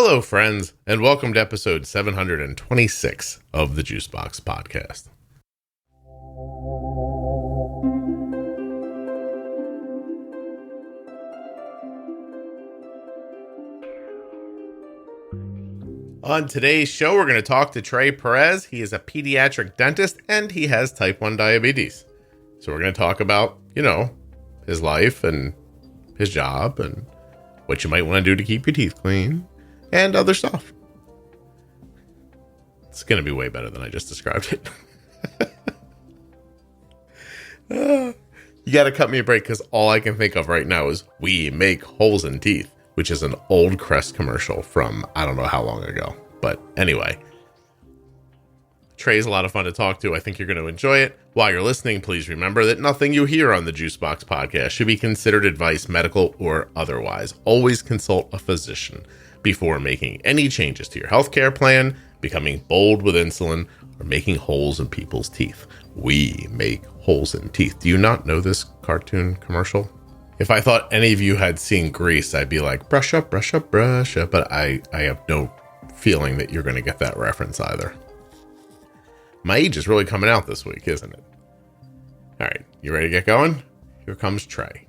Hello, friends, and welcome to episode 726 of the Juicebox Podcast. On today's show, we're going to talk to Trey Perez. He is a pediatric dentist, and he has type 1 diabetes. So we're going to talk about, his life and his job and what you might want to do to keep your teeth clean and other stuff. It's going to be way better than I just described it. You got to cut me a break because all I can think of right now is "We make holes in teeth," which is an old Crest commercial from I don't know how long ago. But anyway, Trey's a lot of fun to talk to. I think you're going to enjoy it. While you're listening, please remember that nothing you hear on the Juicebox Podcast should be considered advice, medical or otherwise. Always consult a physician before making any changes to your healthcare plan, becoming bold with insulin, or making holes in people's teeth. We make holes in teeth. Do you not know this cartoon commercial? If I thought any of you had seen Grease, I'd be like, brush up, brush up, brush up. But I have no feeling that you're going to get that reference either. My age is really coming out this week, isn't it? All right, you ready to get going? Here comes Trey.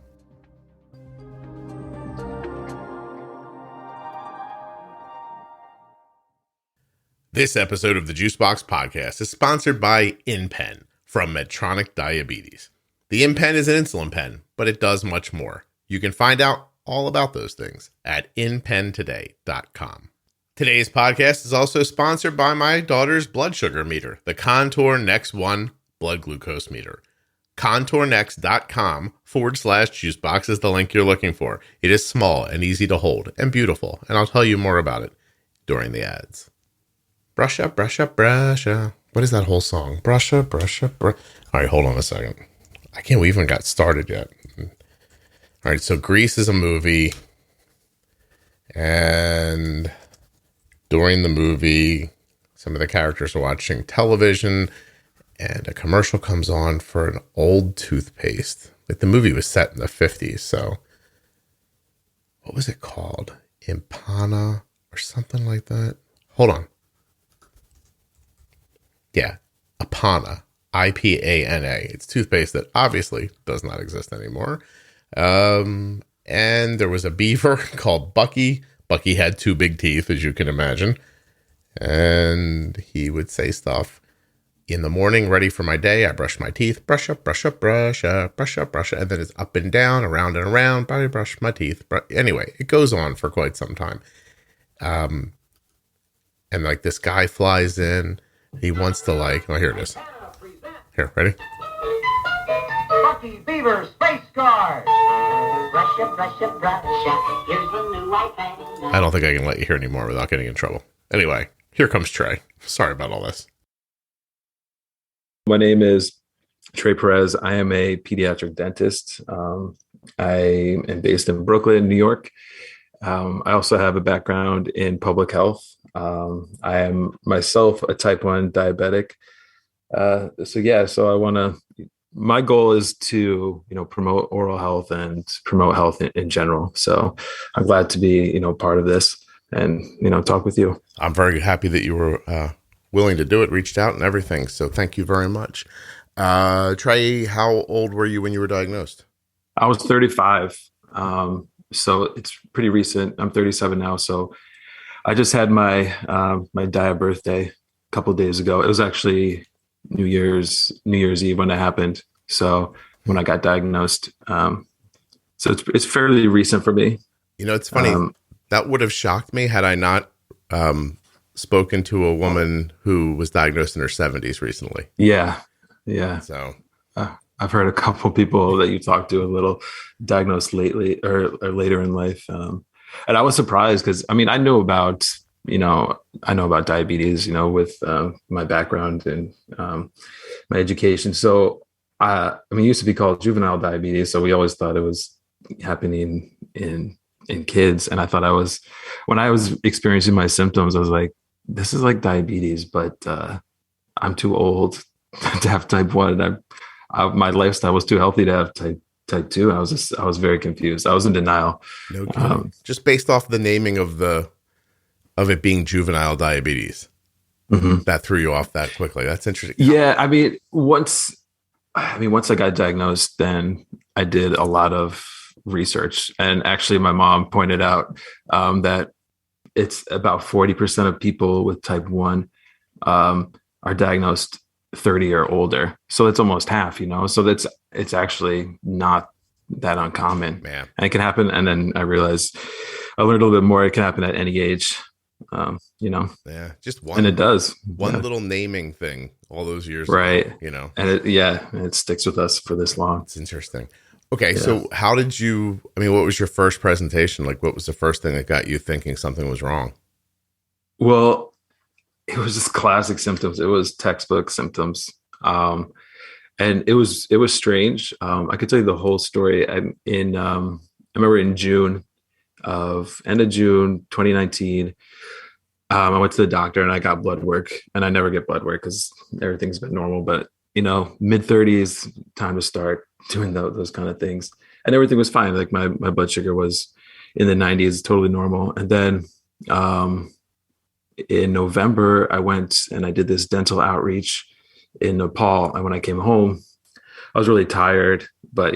This episode of the Juicebox Podcast is sponsored by InPen from Medtronic Diabetes. The InPen is an insulin pen, but it does much more. You can find out all about those things at InPenToday.com. Today's podcast is also sponsored by my daughter's blood sugar meter, the Contour Next One blood glucose meter. ContourNext.com/juicebox is the link you're looking for. It is small and easy to hold and beautiful, and I'll tell you more about it during the ads. Brush up, brush up, brush up. What is that whole song? Brush up, brush up, brush. All right, hold on a second. I can't. We even got started yet. All right, so Grease is a movie, and during the movie, some of the characters are watching television, and a commercial comes on for an old toothpaste. Like the movie was set in the 50s, so what was it called? Impana or something like that? Hold on. Yeah, Ipana, I-P-A-N-A. It's toothpaste that obviously does not exist anymore. And there was a beaver called Bucky. Bucky had two big teeth, as you can imagine. And he would say stuff. In the morning, ready for my day, I brush my teeth. Brush up, brush up, brush up, brush up, brush up. And then it's up and down, around and around. I brush my teeth. Anyway, it goes on for quite some time. And like this guy flies in. He wants to here it is. Here, ready? Bucky Beaver Space Car. Brush up, brush up, brush up. Here's the new iPad. I don't think I can let you hear anymore without getting in trouble. Anyway, here comes Trey. Sorry about all this. My name is Trey Perez. I am a pediatric dentist. I am based in Brooklyn, New York. I also have a background in public health. I am myself a type 1 diabetic. So my goal is to, promote oral health and promote health in general. So I'm glad to be, part of this and, talk with you. I'm very happy that you were willing to do it, reached out and everything. So thank you very much. Trey, how old were you when you were diagnosed? I was 35. So it's pretty recent. I'm 37 now. So I just had my dia birthday a couple of days ago. It was actually New Year's Eve when it happened. So when I got diagnosed, so it's fairly recent for me. It's funny. That would have shocked me had I not spoken to a woman who was diagnosed in her 70s recently. Yeah. So I've heard a couple people that you talked to a little diagnosed lately or later in life. And I was surprised because, I know about diabetes, with my background and my education. So, it used to be called juvenile diabetes. So we always thought it was happening in kids. And I thought when I was experiencing my symptoms, I was like, this is like diabetes, but I'm too old to have type 1. My lifestyle was too healthy to have type 2. I was very confused. I was in denial. No kidding. Just based off the naming of the of it being juvenile diabetes that threw you off that quickly. That's interesting. Yeah. I mean, once I got diagnosed, then I did a lot of research. And actually my mom pointed out that it's about 40% of people with type 1 are diagnosed 30 or older. So it's almost half, so it's actually not that uncommon. Man. And it can happen. And then I realized I learned a little bit more. It can happen at any age, Yeah. Just one. And it does. One little naming thing all those years right. ago, And it sticks with us for this long. It's interesting. Okay. Yeah. So how did you, what was your first presentation? Like, what was the first thing that got you thinking something was wrong? Well, it was just classic symptoms. It was textbook symptoms. And it was strange. I could tell you the whole story. I remember in end of June, 2019, I went to the doctor and I got blood work, and I never get blood work because everything's been normal, but mid-30s, time to start doing those kind of things. And everything was fine. Like my blood sugar was in the 90s, totally normal. And then, in November, I went and I did this dental outreach in Nepal. And when I came home, I was really tired, but,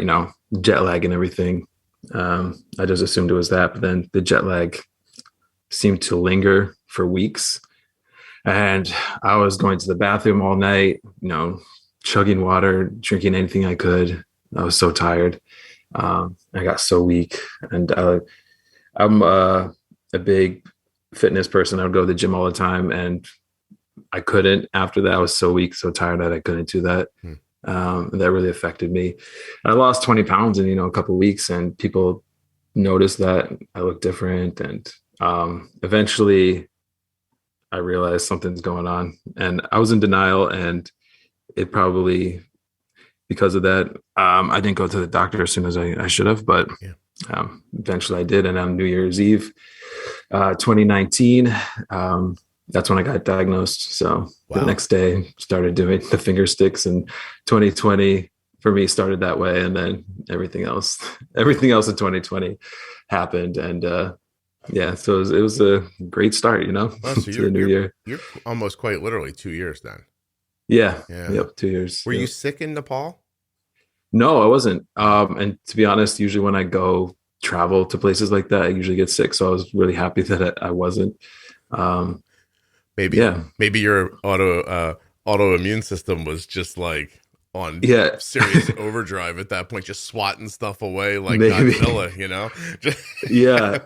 jet lag and everything. I just assumed it was that. But then the jet lag seemed to linger for weeks. And I was going to the bathroom all night, chugging water, drinking anything I could. I was so tired. I got so weak. And I'm a big fitness person. I would go to the gym all the time, and I couldn't. After that, I was so weak, so tired that I couldn't do that. And that really affected me. I lost 20 pounds in a couple of weeks, and people noticed that I looked different. And eventually I realized something's going on, and I was in denial. And it probably, because of that, I didn't go to the doctor as soon as I should have, but eventually I did. And on New Year's Eve, 2019, that's when I got diagnosed. So the next day started doing the finger sticks, and 2020 for me started that way. And then everything else in 2020 happened. And so it was a great start, so to the new year. You're almost quite literally 2 years then. Yeah. Yep. 2 years. Were you sick in Nepal? No, I wasn't. And to be honest, usually when I go travel to places like that, I usually get sick. So I was really happy that I wasn't. Maybe your autoimmune system was just like on serious overdrive at that point, just swatting stuff away like Godzilla, Yeah.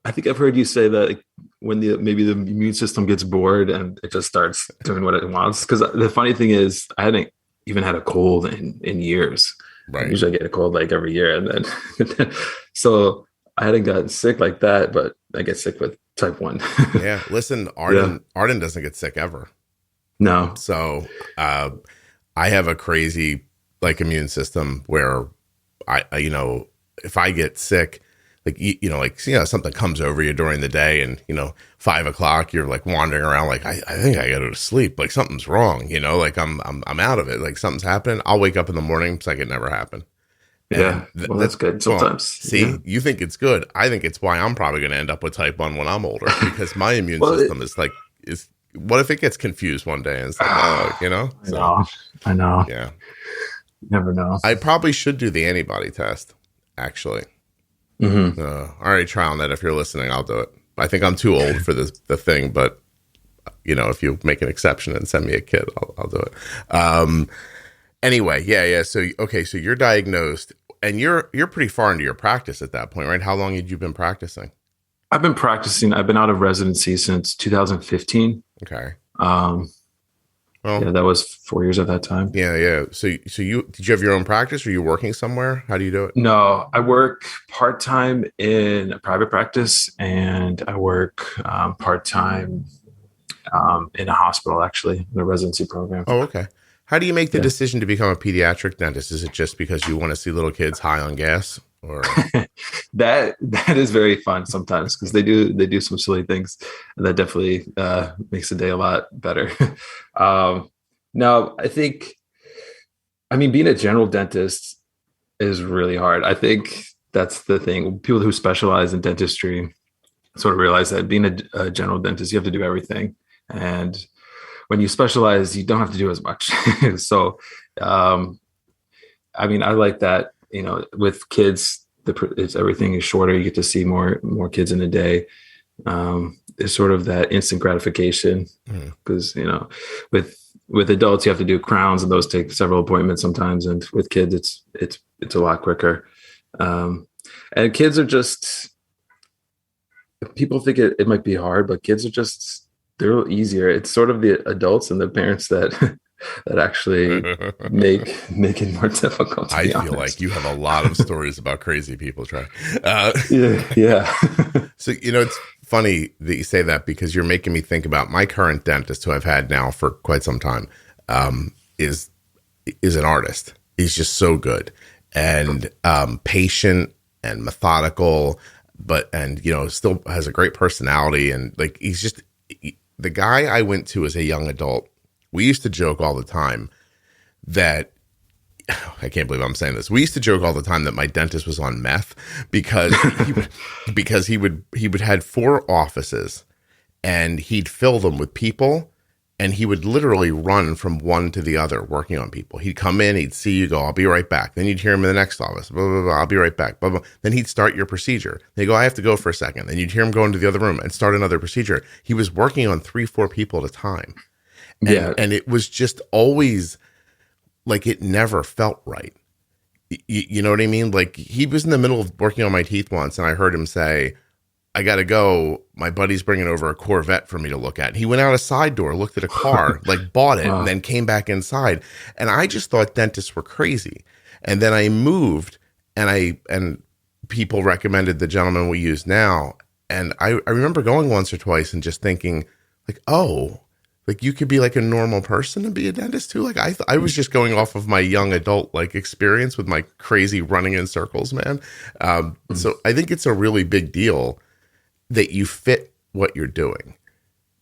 I think I've heard you say that when the immune system gets bored and it just starts doing what it wants. Because the funny thing is, I hadn't even had a cold in years. Right. Usually I get a cold like every year, and then so I hadn't gotten sick like that, but I get sick with type 1. Yeah. Listen, Arden doesn't get sick ever. No. So I have a crazy immune system where I if I get sick, something comes over you during the day, and 5:00 you're like wandering around like I think I gotta go to sleep, like something's wrong, I'm out of it, like something's happening. I'll wake up in the morning, it's like it never happened. That's good sometimes. See, you think it's good. I think it's why I'm probably going to end up with type 1 when I'm older, because my immune system is what if it gets confused one day and it's like, I know. Yeah. Never know. I probably should do the antibody test, actually. Mm-hmm. All right, TrialNet, if you're listening, I'll do it. I think I'm too old for the thing, but if you make an exception and send me a kit, I'll do it. Anyway, yeah. So you're diagnosed, and you're pretty far into your practice at that point, right? How long had you been practicing? I've been practicing. I've been out of residency since 2015. Okay. Well, that was 4 years at that time. Yeah. So did you have your own practice? Or are you working somewhere? How do you do it? No, I work part-time in a private practice, and I work part-time in a hospital, actually, in a residency program. Oh, okay. How do you make the decision to become a pediatric dentist? Is it just because you want to see little kids high on gas, or that is very fun sometimes, because they do some silly things, and that definitely makes the day a lot better. No, I think, being a general dentist is really hard. I think that's the thing. People who specialize in dentistry, sort of realized that being a general dentist, you have to do everything. And when you specialize, you don't have to do as much. So, I mean, I like that, with kids, everything is shorter. You get to see more kids in a day. It's sort of that instant gratification because, with adults, you have to do crowns and those take several appointments sometimes. And with kids, it's a lot quicker. And kids are just, people think it might be hard, but kids are they're a little easier. It's sort of the adults and the parents that actually make it more difficult. I feel like you have a lot of stories about crazy people, Trey. Yeah. So, it's funny that you say that because you're making me think about my current dentist, who I've had now for quite some time, is an artist. He's just so good and patient and methodical, and still has a great personality. And like, he's just the guy I went to as a young adult. We used to joke all the time that I can't believe I'm saying this. We used to joke all the time that my dentist was on meth because he would had 4 offices and he'd fill them with people, and he would literally run from one to the other working on people. He'd come in, he'd see you, go, I'll be right back. Then you'd hear him in the next office, blah, blah, blah, I'll be right back, blah, blah. Then he'd start your procedure. They go, I have to go for a second. Then you'd hear him go into the other room and start another procedure. He was working on 3-4 people at a time. And it was just always like, it never felt right. You know what I mean? Like, he was in the middle of working on my teeth once, and I heard him say, I got to go. My buddy's bringing over a Corvette for me to look at. And he went out a side door, looked at a car, like bought it, and then came back inside. And I just thought dentists were crazy. And then I moved, and people recommended the gentleman we use now. And I remember going once or twice and just thinking, like, oh, like, you could be like a normal person and be a dentist too. Like, I was just going off of my young adult like experience with my crazy running in circles, man. So I think it's a really big deal that you fit what you're doing.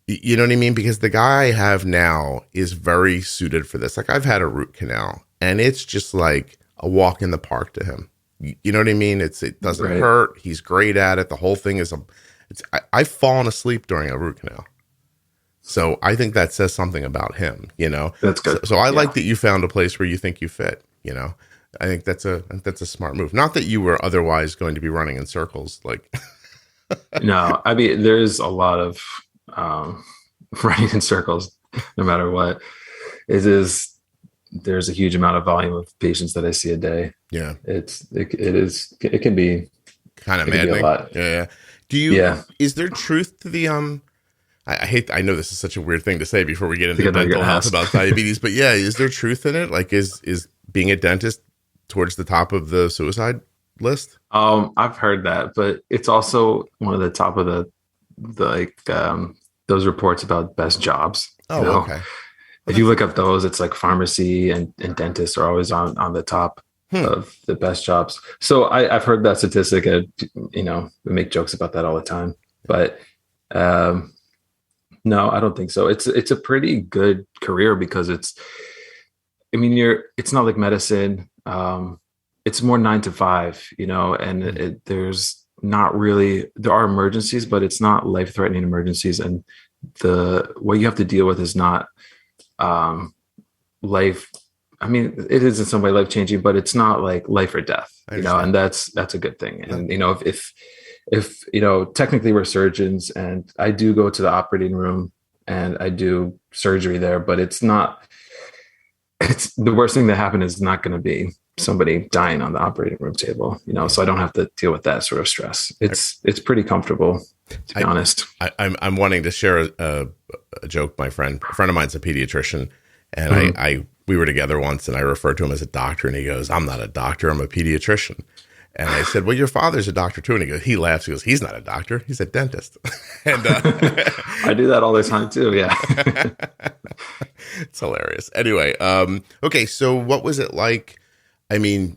You know what I mean? Because the guy I have now is very suited for this. Like, I've had a root canal, and it's just like a walk in the park to him. You know what I mean? It doesn't hurt. He's great at it. The whole thing is I've fallen asleep during a root canal. So I think that says something about him, That's good. So I like that you found a place where you think you fit, I think that's a smart move. Not that you were otherwise going to be running in circles. Like, no, I mean, there's a lot of running in circles, no matter what. There's a huge amount of volume of patients that I see a day. Yeah. It can be kind of maddening. A lot. Yeah. Is there truth to the, I know this is such a weird thing to say before we get into dental health about diabetes, but yeah, is there truth in it? Like, is being a dentist towards the top of the suicide list? I've heard that, but it's also one of the top of the those reports about best jobs. Oh, okay. If you look up those, it's like pharmacy and dentists are always on the top of the best jobs. So I've heard that statistic, and we make jokes about that all the time. But no, I don't think so. It's a pretty good career because it's not like medicine. It's more 9 to 5, and there's not really, there are emergencies, but it's not life-threatening emergencies. And what you have to deal with is not life. I mean, it is in some way life-changing, but it's not like life or death, and that's a good thing. And, if technically we're surgeons, and I do go to the operating room and I do surgery there, but it's the worst thing that happened is not going to be somebody dying on the operating room table, so I don't have to deal with that sort of stress. It's pretty comfortable, to be honest. I'm wanting to share a joke. A friend of mine's a pediatrician, and we were together once, and I referred to him as a doctor, and he goes, I'm not a doctor, I'm a pediatrician. And I said, well, your father's a doctor too. And he laughs. He goes, he's not a doctor. He's a dentist. And I do that all the time too. Yeah. It's hilarious. Anyway. Okay. So what was it like? I mean,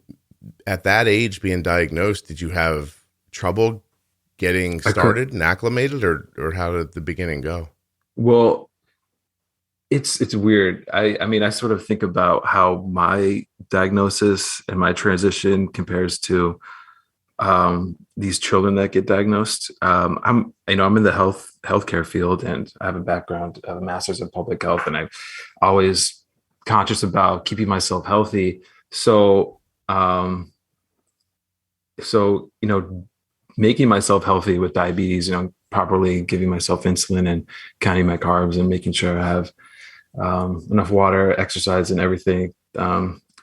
at that age being diagnosed, did you have trouble getting started and acclimated, or how did the beginning go? Well, it's weird. I sort of think about how my diagnosis and my transition compares to these children that get diagnosed. I'm in the healthcare field, and I have a background of a master's in public health, and I'm always conscious about keeping myself healthy. So, making myself healthy with diabetes, properly giving myself insulin and counting my carbs and making sure I have enough water, exercise, and everything.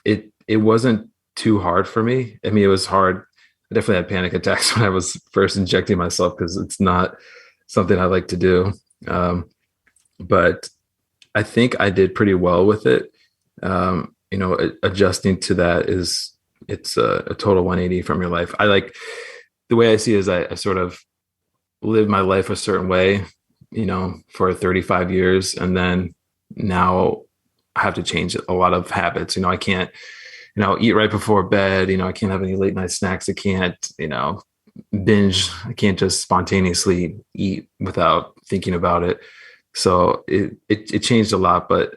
It wasn't too hard for me. I mean, it was hard. I definitely had panic attacks when I was first injecting myself because it's not something I like to do. But I think I did pretty well with it. Adjusting to that it's a total 180 from your life. I like the way I see it is I sort of lived my life a certain way, for 35 years. And then now I have to change a lot of habits. I can't, eat right before bed. I can't have any late night snacks. I can't, binge. I can't just spontaneously eat without thinking about it. So it changed a lot, but,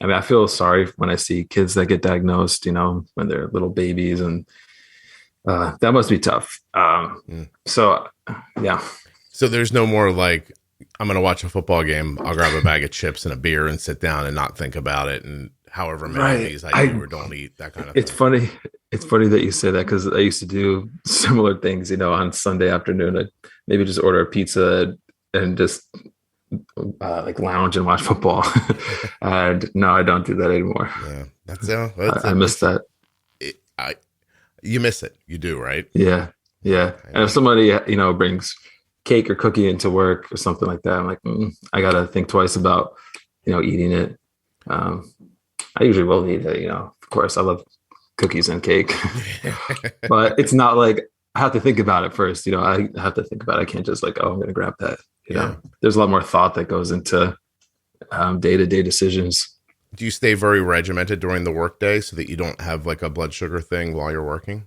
I feel sorry when I see kids that get diagnosed, when they're little babies, and that must be tough. So, yeah. So there's no more like, I'm going to watch a football game. I'll grab a bag of chips and a beer and sit down and not think about it. And however many of these I do or don't eat, that kind of it's thing. It's funny that you say that, because I used to do similar things, on Sunday afternoon. I'd maybe just order a pizza and just like lounge and watch football. And no, I don't do that anymore. Yeah, I miss that. You miss it. You do, right? Yeah. And if somebody, brings cake or cookie into work or something like that, I'm like, I got to think twice about, eating it. I usually will eat it, of course I love cookies and cake, but it's not like I have to think about it first. I have to think about it. I can't just like, I'm going to grab that. There's a lot more thought that goes into day-to-day decisions. Do you stay very regimented during the workday so that you don't have like a blood sugar thing while you're working?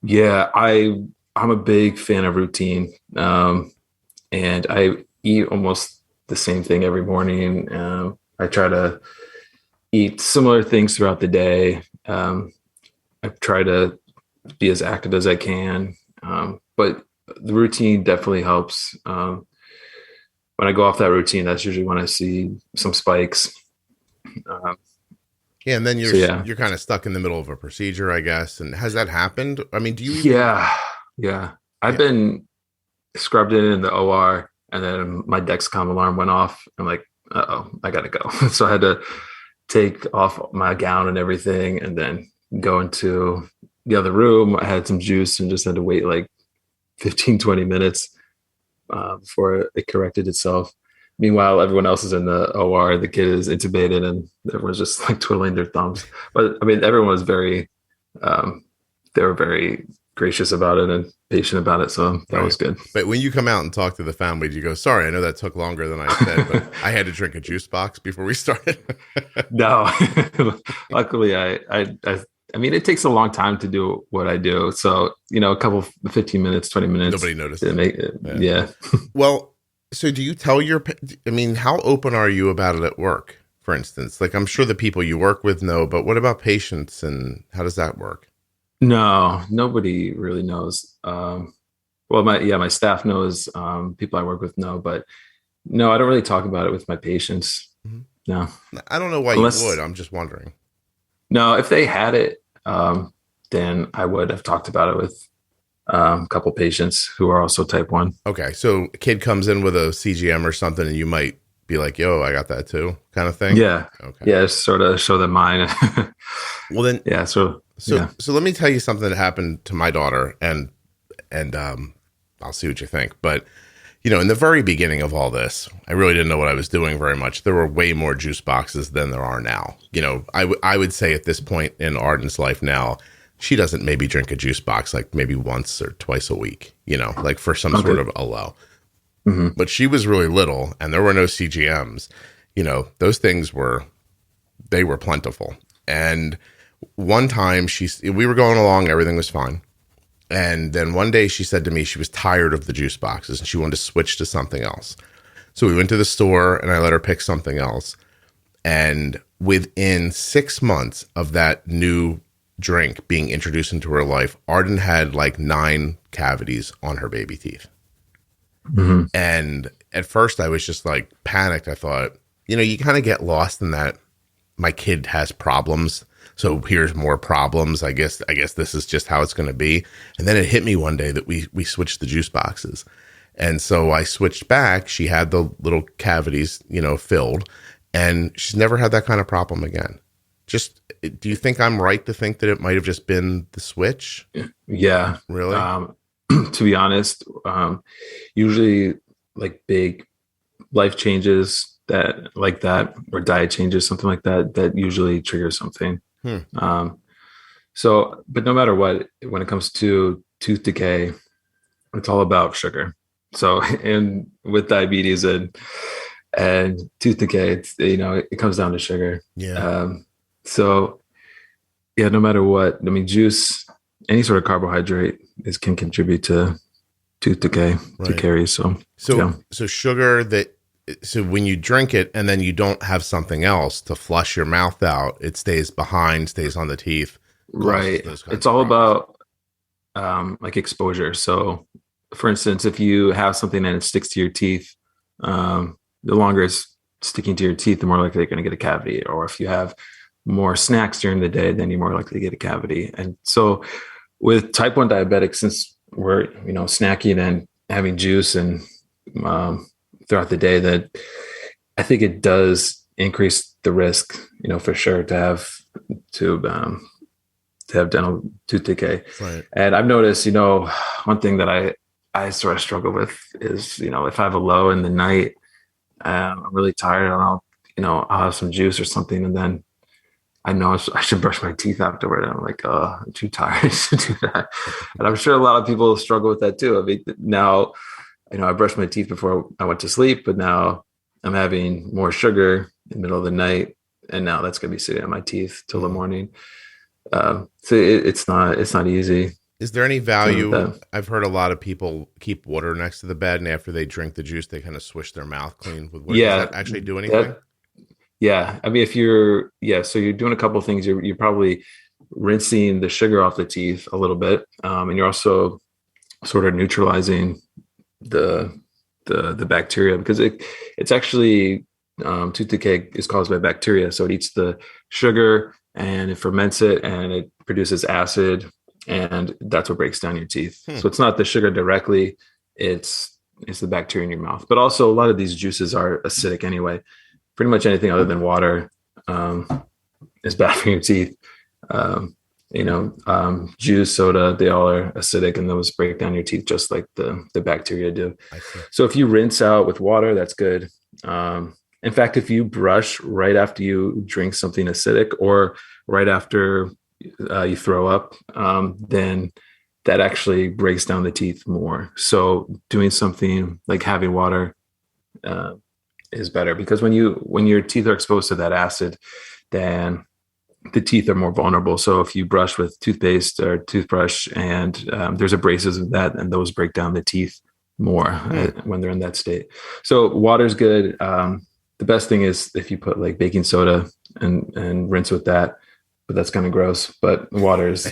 Yeah, I'm a big fan of routine. And I eat almost the same thing every morning. I try to eat similar things throughout the day. I try to be as active as I can. But the routine definitely helps. When I go off that routine, that's usually when I see some spikes. And then you're kind of stuck in the middle of a procedure, I guess. And has that happened? I mean, do you? Yeah. I've been scrubbed in the OR, and then my Dexcom alarm went off. I'm like, I got to go. So I had to take off my gown and everything, and then go into the other room. I had some juice and just had to wait like 15, 20 minutes before it corrected itself. Meanwhile, everyone else is in the OR. The kid is intubated, and everyone's just like twiddling their thumbs. But I mean, everyone was they were very gracious about it and patient about it. So that was good. But when you come out and talk to the family, do you go, sorry, I know that took longer than I said, but I had to drink a juice box before we started? No, luckily I mean, it takes a long time to do what I do. So, a couple 15 minutes, 20 minutes. Nobody noticed. Yeah. Well, so do you tell how open are you about it at work, for instance? Like, I'm sure the people you work with know, but what about patients, and how does that work? No, nobody really knows. My staff knows, people I work with know, but no, I don't really talk about it with my patients. Mm-hmm. No. I don't know why you would. I'm just wondering. No, if they had it, then I would have talked about it with a couple patients who are also type 1. Okay. So a kid comes in with a CGM or something, and you might be like, yo, I got that too, kind of thing. Yeah. Okay. Yeah. Sort of show them mine. Well, then, yeah. So let me tell you something that happened to my daughter, and I'll see what you think. But, in the very beginning of all this, I really didn't know what I was doing very much. There were way more juice boxes than there are now. I would say at this point in Arden's life now, she doesn't maybe drink a juice box like maybe once or twice a week, like for some sort of a low. Mm-hmm. But she was really little, and there were no CGMs. Those things were plentiful. And one time we were going along, everything was fine. And then one day she said to me she was tired of the juice boxes and she wanted to switch to something else. So we went to the store and I let her pick something else. And within 6 months of that new drink being introduced into her life, Arden had like 9 cavities on her baby teeth. Mm-hmm. And at first I was just like panicked. I thought, you kind of get lost in that my kid has problems. So here's more problems. I guess this is just how it's going to be. And then it hit me one day that we switched the juice boxes. And so I switched back. She had the little cavities, filled, and she's never had that kind of problem again. Just, do you think I'm right to think that it might have just been the switch? Yeah. Really? To be honest, usually like big life changes that or diet changes, something like that usually triggers something. So, but no matter what, when it comes to tooth decay, it's all about sugar. So, and with diabetes and tooth decay, it's, it comes down to sugar. Yeah. So yeah, no matter what, I mean, juice, any sort of carbohydrate can contribute to tooth decay, to caries. So sugar so when you drink it and then you don't have something else to flush your mouth out, it stays on the teeth. Right. It's all about like exposure. So for instance, if you have something and it sticks to your teeth, the longer it's sticking to your teeth, the more likely you're going to get a cavity. Or if you have more snacks during the day, then you're more likely to get a cavity. And so with type 1 diabetics, since we're, snacking and having juice and throughout the day, that I think it does increase the risk, for sure, to have dental tooth decay. Right. And I've noticed, one thing that I sort of struggle with is, if I have a low in the night, I'm really tired, and I'll have some juice or something, and then I know I should brush my teeth afterward. And I'm like, I'm too tired to do that. And I'm sure a lot of people struggle with that too. I mean, now, I brushed my teeth before I went to sleep, but now I'm having more sugar in the middle of the night, and now that's going to be sitting on my teeth till the morning. So it's not easy. Is there any value? I've heard a lot of people keep water next to the bed, and after they drink the juice, they kind of swish their mouth clean with water. Yeah. Does that actually do anything? Yeah. I mean, so you're doing a couple of things. You're probably rinsing the sugar off the teeth a little bit. And you're also sort of neutralizing the bacteria, because it's actually, tooth decay is caused by bacteria. So it eats the sugar and it ferments it and it produces acid, and that's what breaks down your teeth. So it's not the sugar directly, it's the bacteria in your mouth. But also a lot of these juices are acidic anyway. Pretty much anything other than water is bad for your teeth. Juice, soda, they all are acidic, and those break down your teeth just like the bacteria do. So if you rinse out with water, that's good. In fact, if you brush right after you drink something acidic or right after you throw up, then that actually breaks down the teeth more. So doing something like having water is better, because when your teeth are exposed to that acid, then the teeth are more vulnerable. So if you brush with toothpaste or toothbrush and there's abrasives of that, and those break down the teeth more when they're in that state. So water's good. The best thing is if you put like baking soda and rinse with that, but that's kind of gross. But water is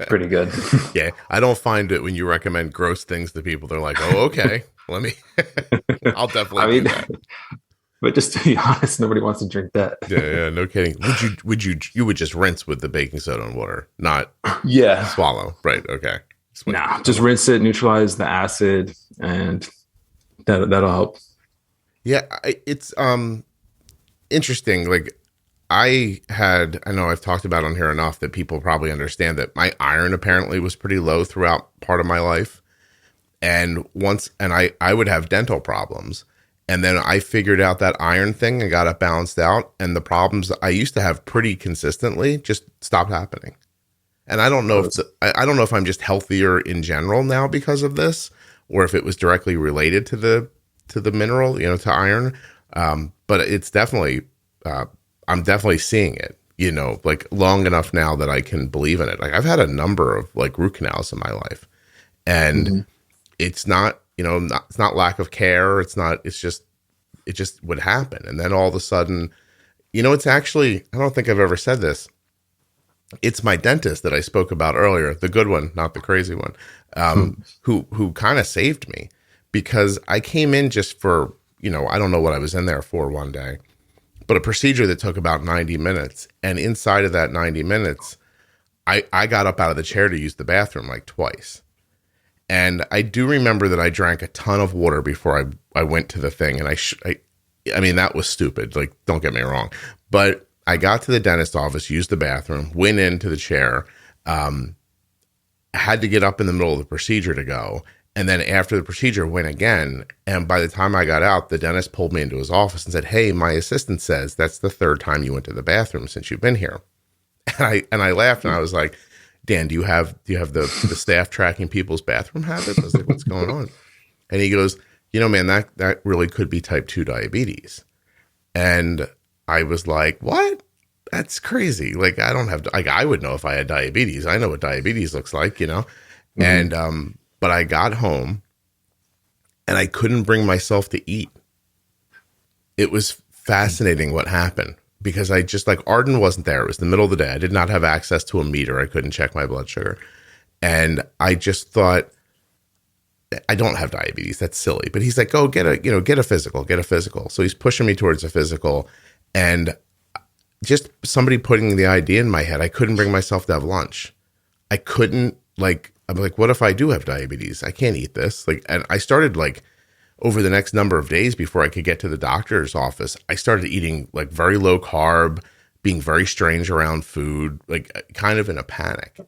pretty good. Yeah, I don't find it when you recommend gross things to people. They're like, oh, okay, let me. I'll definitely do that. But just to be honest, nobody wants to drink that. Yeah, no kidding. You would just rinse with the baking soda and water, not swallow, right? Okay. Just rinse it, neutralize the acid, and that'll help. Yeah, it's interesting. Like I know I've talked about on here enough that people probably understand that my iron apparently was pretty low throughout part of my life, and I would have dental problems. And then I figured out that iron thing and got it balanced out. And the problems that I used to have pretty consistently just stopped happening. And I don't know if I'm just healthier in general now because of this, or if it was directly related to the mineral, to iron. But it's definitely, I'm definitely seeing it, like long enough now that I can believe in it. Like I've had a number of like root canals in my life, and it's not, it's not lack of care. It just would happen. And then all of a sudden, it's actually, I don't think I've ever said this. it's my dentist that I spoke about earlier, the good one, not the crazy one, who kind of saved me, because I came in just for, I don't know what I was in there for one day, but a procedure that took about 90 minutes. And inside of that 90 minutes, I got up out of the chair to use the bathroom like twice. And I do remember that I drank a ton of water before I went to the thing. And I mean, that was stupid. Like, don't get me wrong. But I got to the dentist office, used the bathroom, went into the chair, had to get up in the middle of the procedure to go. And then after the procedure, went again. And by the time I got out, the dentist pulled me into his office and said, "Hey, my assistant says that's the third time you went to the bathroom since you've been here." And I laughed and I was like, "Dan, do you have the staff tracking people's bathroom habits?" I was like, "What's going on?" And he goes, "Man, that really could be type 2 diabetes." And I was like, "What? That's crazy. Like, I don't have, like, I would know if I had diabetes. I know what diabetes looks like, Mm-hmm. And, but I got home and I couldn't bring myself to eat. It was fascinating what happened, because I just, like, Arden wasn't there. It was the middle of the day. I did not have access to a meter. I couldn't check my blood sugar. And I just thought, I don't have diabetes. That's silly. But he's like, "Oh, get a physical. So he's pushing me towards a physical. And just somebody putting the idea in my head, I couldn't bring myself to have lunch. I couldn't, I'm like, what if I do have diabetes? I can't eat this. And I started, over the next number of days before I could get to the doctor's office, I started eating very low carb, being very strange around food, kind of in a panic.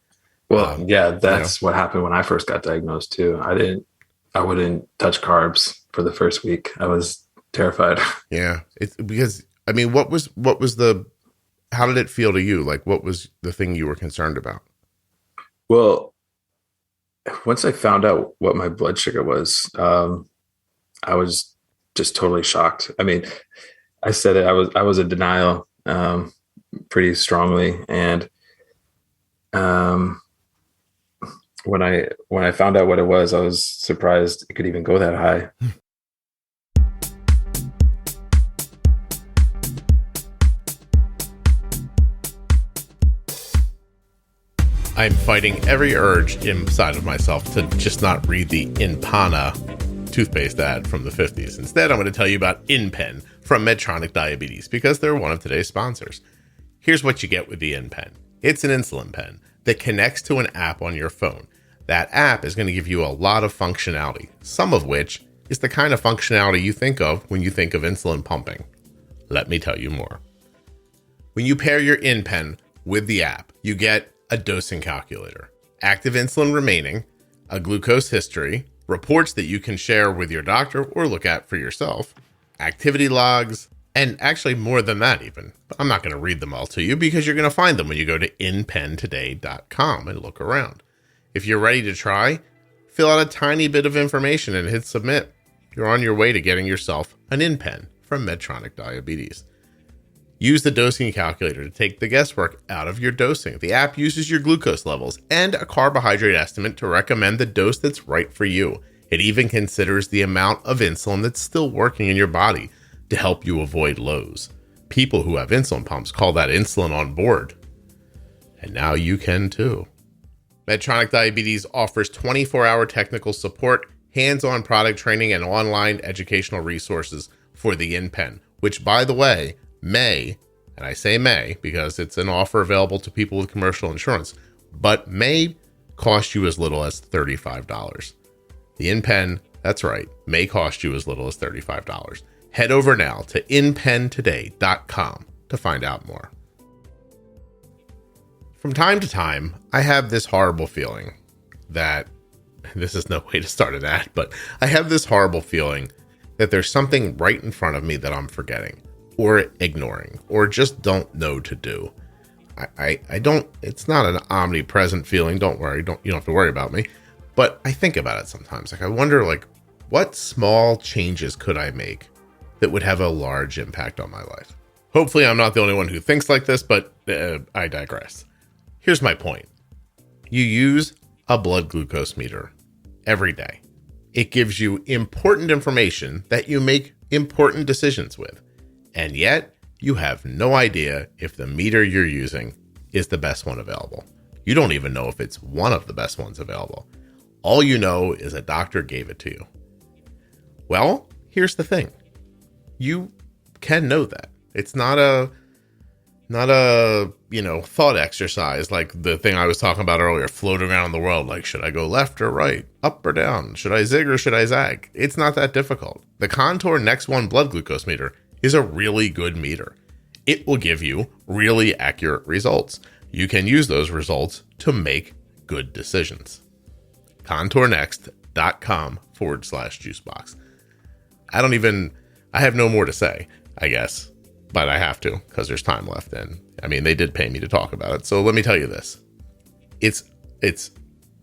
Well, yeah, that's what happened when I first got diagnosed too. I wouldn't touch carbs for the first week. I was terrified. Yeah. It's because, I mean, how did it feel to you? What was the thing you were concerned about? Well, once I found out what my blood sugar was, I was just totally shocked. I mean, I said it, I was in denial, pretty strongly. And, when I found out what it was, I was surprised it could even go that high. I'm fighting every urge inside of myself to just not read the InPen toothpaste ad from the 50s. Instead, I'm going to tell you about InPen from Medtronic Diabetes, because they're one of today's sponsors. Here's what you get with the InPen. It's an insulin pen that connects to an app on your phone. That app is going to give you a lot of functionality, some of which is the kind of functionality you think of when you think of insulin pumping. Let me tell you more. When you pair your InPen with the app, you get a dosing calculator, active insulin remaining, a glucose history, reports that you can share with your doctor or look at for yourself, activity logs, and actually more than that even. But I'm not going to read them all to you, because you're going to find them when you go to inpentoday.com and look around. If you're ready to try, fill out a tiny bit of information and hit submit. You're on your way to getting yourself an InPen from Medtronic Diabetes. Use the dosing calculator to take the guesswork out of your dosing. The app uses your glucose levels and a carbohydrate estimate to recommend the dose that's right for you. It even considers the amount of insulin that's still working in your body to help you avoid lows. People who have insulin pumps call that insulin on board. And now you can too. Medtronic Diabetes offers 24-hour technical support, hands-on product training, and online educational resources for the InPen, which, by the way, may, and I say may because it's an offer available to people with commercial insurance, but may cost you as little as $35. The InPen, that's right, may cost you as little as $35. Head over now to inpentoday.com to find out more. From time to time, I have this horrible feeling that, this is no way to start an ad, but I have this horrible feeling that there's something right in front of me that I'm forgetting, or ignoring, or just don't know to do. I don't, it's not an omnipresent feeling, don't worry, you don't have to worry about me, but I think about it sometimes. I wonder, what small changes could I make that would have a large impact on my life? Hopefully I'm not the only one who thinks like this, but I digress. Here's my point. You use a blood glucose meter every day. It gives you important information that you make important decisions with. And yet, you have no idea if the meter you're using is the best one available. You don't even know if it's one of the best ones available. All you know is a doctor gave it to you. Well, here's the thing. You can know that. It's not a thought exercise like the thing I was talking about earlier, floating around the world, like, should I go left or right, up or down? Should I zig or should I zag? It's not that difficult. The Contour Next One blood glucose meter is a really good meter. It will give you really accurate results. You can use those results to make good decisions. contournext.com/juicebox. I have no more to say, I guess, but I have to because there's time left. And I mean, they did pay me to talk about it. So let me tell you this. It's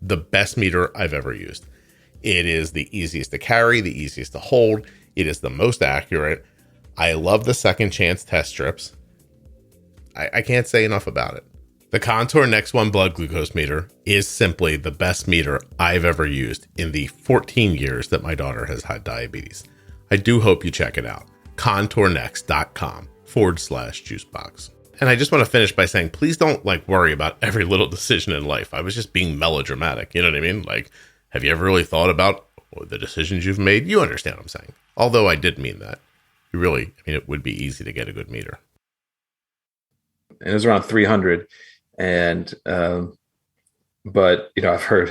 the best meter I've ever used. It is the easiest to carry, the easiest to hold. It is the most accurate. I love the second chance test strips. I can't say enough about it. The Contour Next One blood glucose meter is simply the best meter I've ever used in the 14 years that my daughter has had diabetes. I do hope you check it out. contournext.com/juicebox. And I just want to finish by saying, please don't worry about every little decision in life. I was just being melodramatic. You know what I mean? Have you ever really thought about the decisions you've made? You understand what I'm saying. Although I did mean that. It would be easy to get a good meter. And it was around 300. And, but I've heard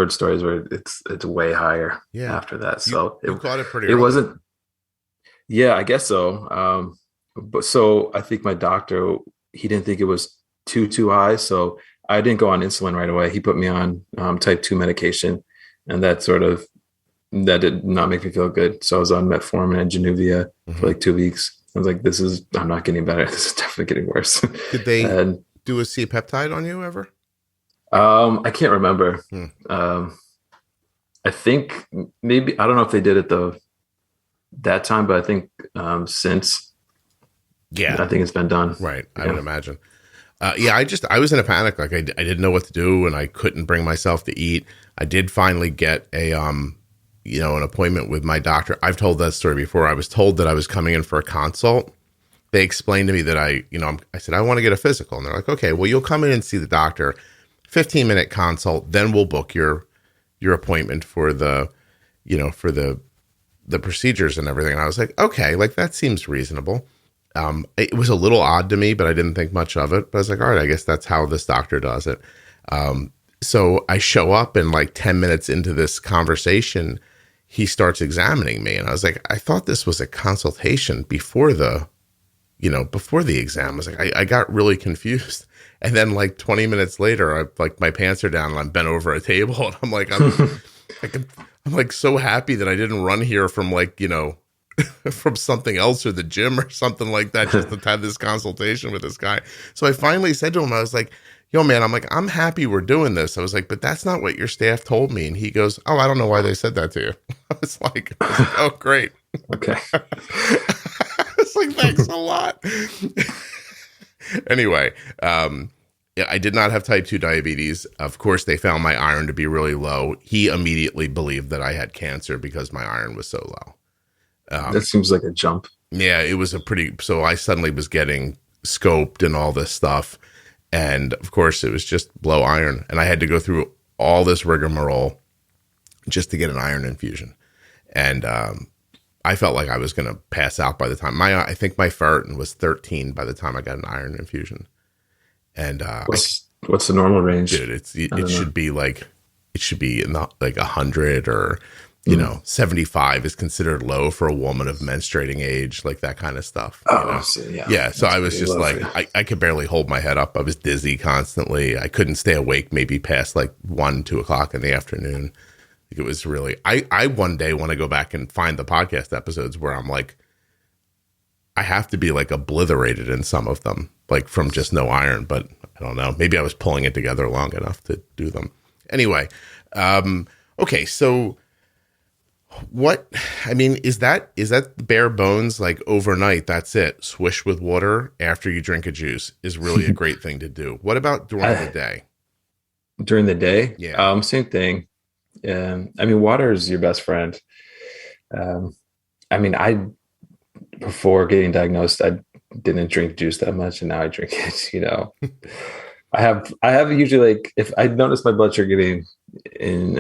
stories where it's way higher after that. So you caught it pretty early. It wasn't. Yeah, I guess so. But so I think my doctor, he didn't think it was too high. So I didn't go on insulin right away. He put me on type 2 medication, and that did not make me feel good. So I was on metformin and Januvia for 2 weeks. I was like, I'm not getting better. This is definitely getting worse. Did they do a C-peptide on you ever? I can't remember. I think maybe, I don't know if they did it that time, but I think since, I think it's been done. Right. I would imagine. I was in a panic. I didn't know what to do, and I couldn't bring myself to eat. I did finally get an appointment with my doctor. I've told that story before. I was told that I was coming in for a consult. They explained to me that I said, I want to get a physical. And they're like, okay, well, you'll come in and see the doctor, 15-minute consult. Then we'll book your appointment for the procedures and everything. And I was like, okay, that seems reasonable. It was a little odd to me, but I didn't think much of it. But I was like, all right, I guess that's how this doctor does it. So I show up, and 10 minutes into this conversation, he starts examining me. And I was like, I thought this was a consultation before the exam. I was like, I got really confused. And then 20 minutes later, my pants are down and I'm bent over a table. And I'm like, I'm so happy that I didn't run here from from something else or the gym or something like that, just to have this consultation with this guy. So I finally said to him, I was like, yo, man, I'm happy we're doing this. I was like, but that's not what your staff told me. And he goes, oh, I don't know why they said that to you. I was like, oh, great. Okay. It's thanks a lot. Anyway, I did not have type 2 diabetes. Of course, they found my iron to be really low. He immediately believed that I had cancer because my iron was so low. That seems like a jump. Yeah, it was so I suddenly was getting scoped and all this stuff. And of course, it was just low iron. And I had to go through all this rigmarole just to get an iron infusion. And I felt like I was going to pass out by the time I think my ferritin was 13 by the time I got an iron infusion. And what's the normal range? Dude, it should be in the 100 or 75 is considered low for a woman of menstruating age, that kind of stuff. So, yeah. So I was just I could barely hold my head up. I was dizzy constantly. I couldn't stay awake maybe past 1-2 o'clock in the afternoon. It was really, I one day want to go back and find the podcast episodes where I'm I have to be obliterated in some of them, from just no iron, but I don't know. Maybe I was pulling it together long enough to do them. Anyway. Okay. So is that bare bones, overnight? That's it. Swish with water after you drink a juice is really a great thing to do. What about during the day? During the day? Yeah. Same thing. Water is your best friend. Before getting diagnosed, I didn't drink juice that much, and now I drink it. I have usually, like, if I notice my blood sugar getting in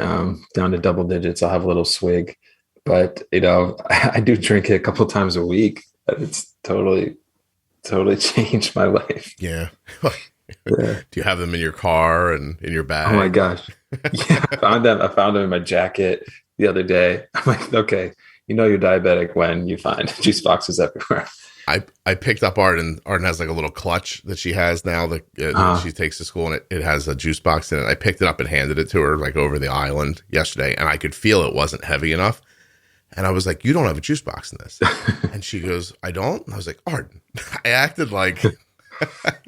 down to double digits, I'll have a little swig. But I do drink it a couple times a week. It's totally changed my life. Yeah. Do you have them in your car and in your bag? Oh my gosh. Yeah, I found them in my jacket the other day. I'm like, okay, you're diabetic when you find juice boxes everywhere. I picked up Arden. Arden has like a little clutch that she has now that she takes to school, and it has a juice box in it. I picked it up and handed it to her like over the island yesterday, and I could feel it wasn't heavy enough. And I was like, "You don't have a juice box in this." And she goes, "I don't." And I was like, "Arden." I acted like,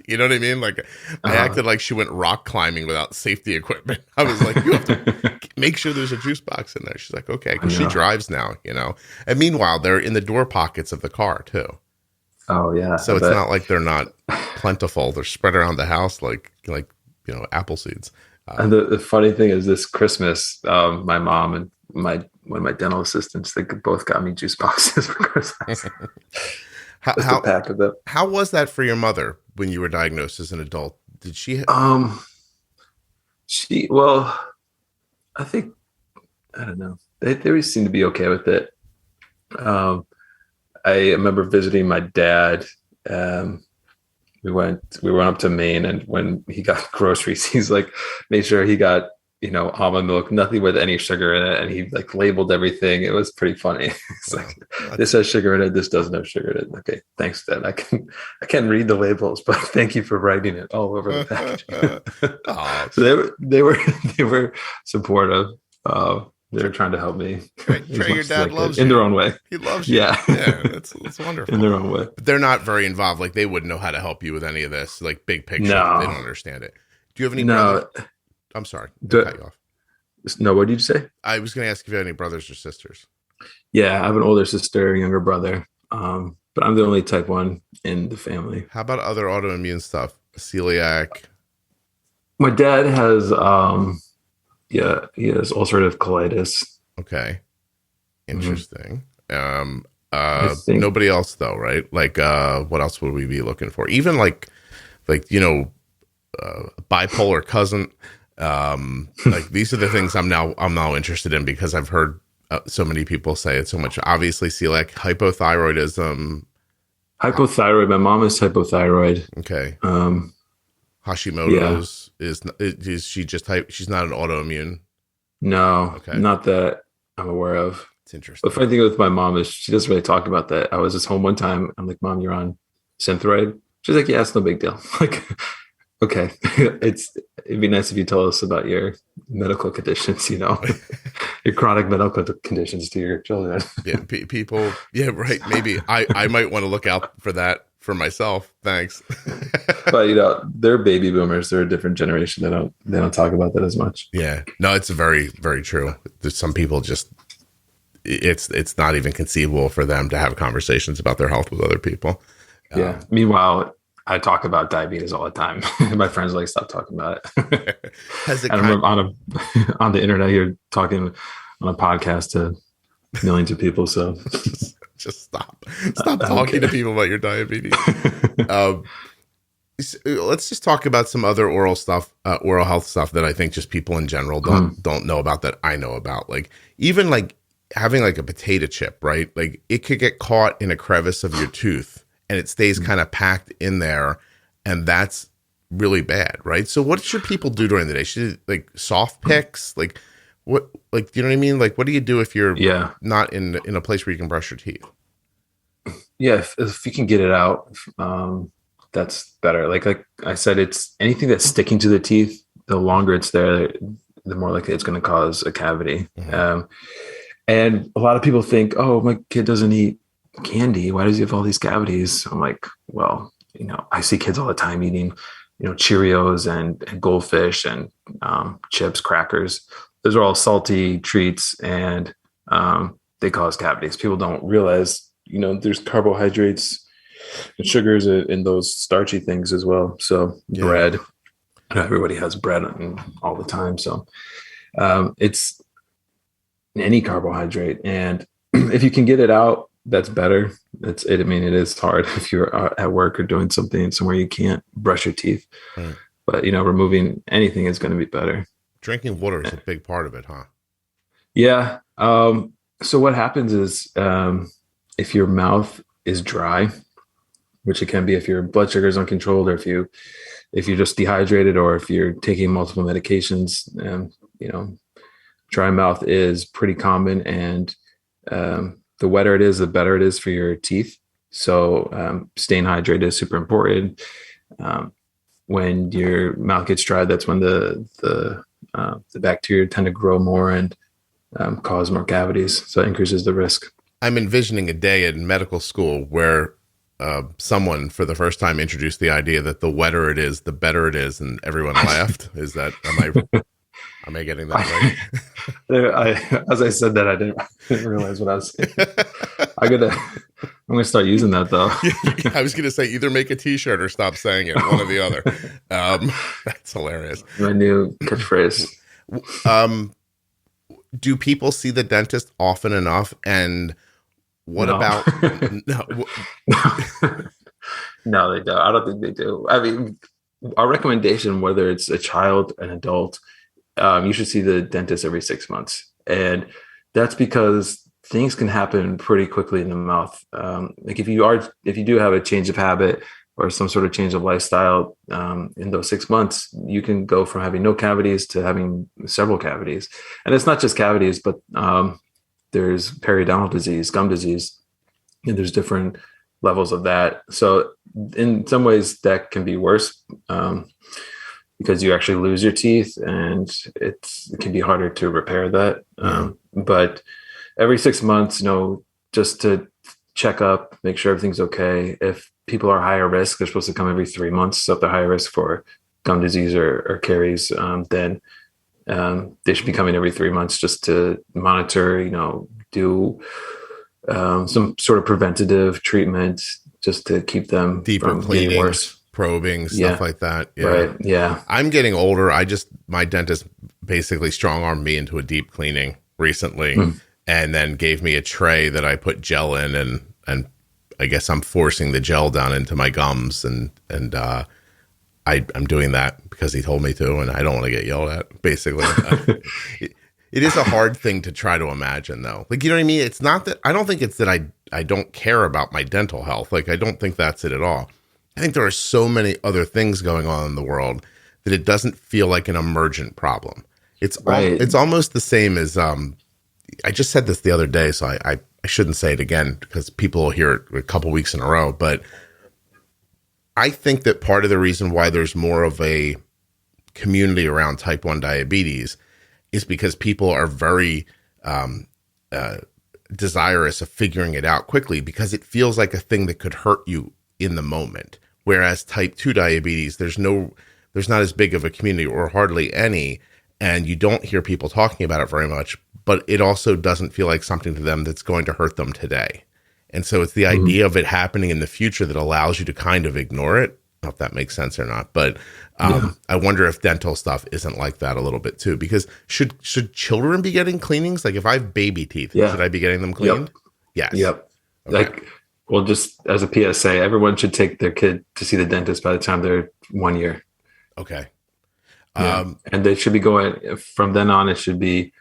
you know what I mean? Like I acted like she went rock climbing without safety equipment. I was like, "You have to make sure there's a juice box in there." She's like, "Okay," because she drives now, And meanwhile, they're in the door pockets of the car too. Oh yeah. So it's not like they're not plentiful. They're spread around the house like apple seeds. And the funny thing is, this Christmas, my mom and one of my dental assistants, they both got me juice boxes for Christmas. Just a pack of them. How was that for your mother when you were diagnosed as an adult? Did she? I think, I don't know. They always seem to be okay with it. I remember visiting my dad. We went up to Maine, and when he got groceries, he's like, made sure he got, almond milk, nothing with any sugar in it. And he like labeled everything. It was pretty funny. It's like, this has sugar in it. This doesn't have sugar in it. Okay. Thanks, Dad. I can't read the labels, but thank you for writing it all over the package. So they were supportive. They're trying to help me. Trey, your dad loves you. In their own way. He loves you. Yeah. Yeah, it's wonderful. In their own way. But they're not very involved. Like, they wouldn't know how to help you with any of this, like, big picture. No. They don't understand it. Do you have any brothers? I'm sorry. Cut you off. No, what did you say? I was going to ask if you had any brothers or sisters. Yeah, I have an older sister, younger brother. But I'm the only type 1 in the family. How about other autoimmune stuff? Celiac? My dad has... he has ulcerative colitis. Okay. Interesting. Mm-hmm. Nobody else though, right? Like, what else would we be looking for? Even like, bipolar cousin. Like, these are the things I'm now interested in, because I've heard so many people say it so much. Obviously, celiac, hypothyroidism. Hypothyroid. My mom is hypothyroid. Okay. Hashimoto's is she just she's not an autoimmune? No, not that I'm aware of. It's interesting. The funny thing with my mom is she doesn't really talk about that. I was just home one time. I'm like, "Mom, you're on Synthroid?" She's like, "Yeah, it's no big deal." Like, okay, it'd be nice if you tell us about your medical conditions, your chronic medical conditions to your children. Yeah, people. Yeah, right. Maybe I might want to look out for that for myself. Thanks. But they're baby boomers. They're a different generation. They don't talk about that as much. Yeah, no, it's very, very true. There's some people just it's not even conceivable for them to have conversations about their health with other people. Yeah. Meanwhile, I talk about diabetes all the time. My friends like, stop talking about it. On the internet, you're talking on a podcast to millions of people. So just stop talking to people about your diabetes. Let's just talk about some other oral health stuff that I think just people in general don't know about, that I know about. Like, even like having like a potato chip, right? Like, it could get caught in a crevice of your tooth and it stays kind of packed in there, and that's really bad, right? So what should people do during the day? Should like soft picks? Like, what, like, do you know what I mean? Like, what do you do if you're not in a place where you can brush your teeth? Yeah, if you can get it out, that's better. Like I said, it's anything that's sticking to the teeth, the longer it's there, the more likely it's going to cause a cavity. Mm-hmm. And a lot of people think, "Oh, my kid doesn't eat candy. Why does he have all these cavities?" I'm like, well, I see kids all the time eating, Cheerios and Goldfish and chips, crackers. Those are all salty treats, and they cause cavities. People don't realize, there's carbohydrates and sugars in those starchy things as well. So bread, everybody has bread all the time. So it's any carbohydrate. And if you can get it out, that's better. I mean, it is hard if you're at work or doing something somewhere you can't brush your teeth. Right. But, removing anything is going to be better. Drinking water is a big part of it, huh? Yeah. So what happens is if your mouth is dry, which it can be if your blood sugar is uncontrolled, or if you're just dehydrated, or if you're taking multiple medications, dry mouth is pretty common. And the wetter it is, the better it is for your teeth. So staying hydrated is super important. When your mouth gets dry, that's when the bacteria tend to grow more and cause more cavities. So it increases the risk. I'm envisioning a day in medical school where someone for the first time introduced the idea that the wetter it is, the better it is, and everyone laughed. Is that, am I getting that right? As I said that, I didn't realize what I was saying. I'm gonna start using that though. I was gonna say either make a T-shirt or stop saying it, one or the other. That's hilarious. My new catchphrase. Do people see the dentist often enough? And what about No, they don't. I don't think they do. I mean, our recommendation, whether it's a child, an adult, you should see the dentist every 6 months. And that's because things can happen pretty quickly in the mouth. Like if you do have a change of habit or some sort of change of lifestyle, in those 6 months, you can go from having no cavities to having several cavities. And it's not just cavities, but there's periodontal disease, gum disease, and there's different levels of that. So in some ways that can be worse because you actually lose your teeth, and it can be harder to repair that. But every 6 months, just to check up, make sure everything's okay. If people are higher risk, they're supposed to come every 3 months. So if they're higher risk for gum disease or caries, then they should be coming every 3 months just to monitor, do some sort of preventative treatment just to keep them deeper from getting worse. Probing, stuff like that. Yeah. Right. Yeah. I'm getting older. My dentist basically strong-armed me into a deep cleaning recently, and then gave me a tray that I put gel in, and I guess I'm forcing the gel down into my gums, and I'm doing that because he told me to, and I don't want to get yelled at, basically. It is a hard thing to try to imagine, though. Like, you know what I mean? It's not that, I don't think it's that I don't care about my dental health. Like, I don't think that's it at all. I think there are so many other things going on in the world that it doesn't feel like an emergent problem. It's it's almost the same as, I just said this the other day, so I shouldn't say it again because people will hear it a couple weeks in a row, but I think that part of the reason why there's more of a community around type 1 diabetes is because people are very desirous of figuring it out quickly, because it feels like a thing that could hurt you in the moment. Whereas type 2 diabetes, there's not as big of a community, or hardly any, and you don't hear people talking about it very much, but it also doesn't feel like something to them that's going to hurt them today. And so it's the idea of it happening in the future that allows you to kind of ignore it. I don't know if that makes sense or not, but I wonder if dental stuff isn't like that a little bit too, because should children be getting cleanings? Like if I have baby teeth, should I be getting them cleaned? Yes. Yep. Okay. Well, just as a PSA, everyone should take their kid to see the dentist by the time they're 1 year. Okay. And they should be going from then on. It should be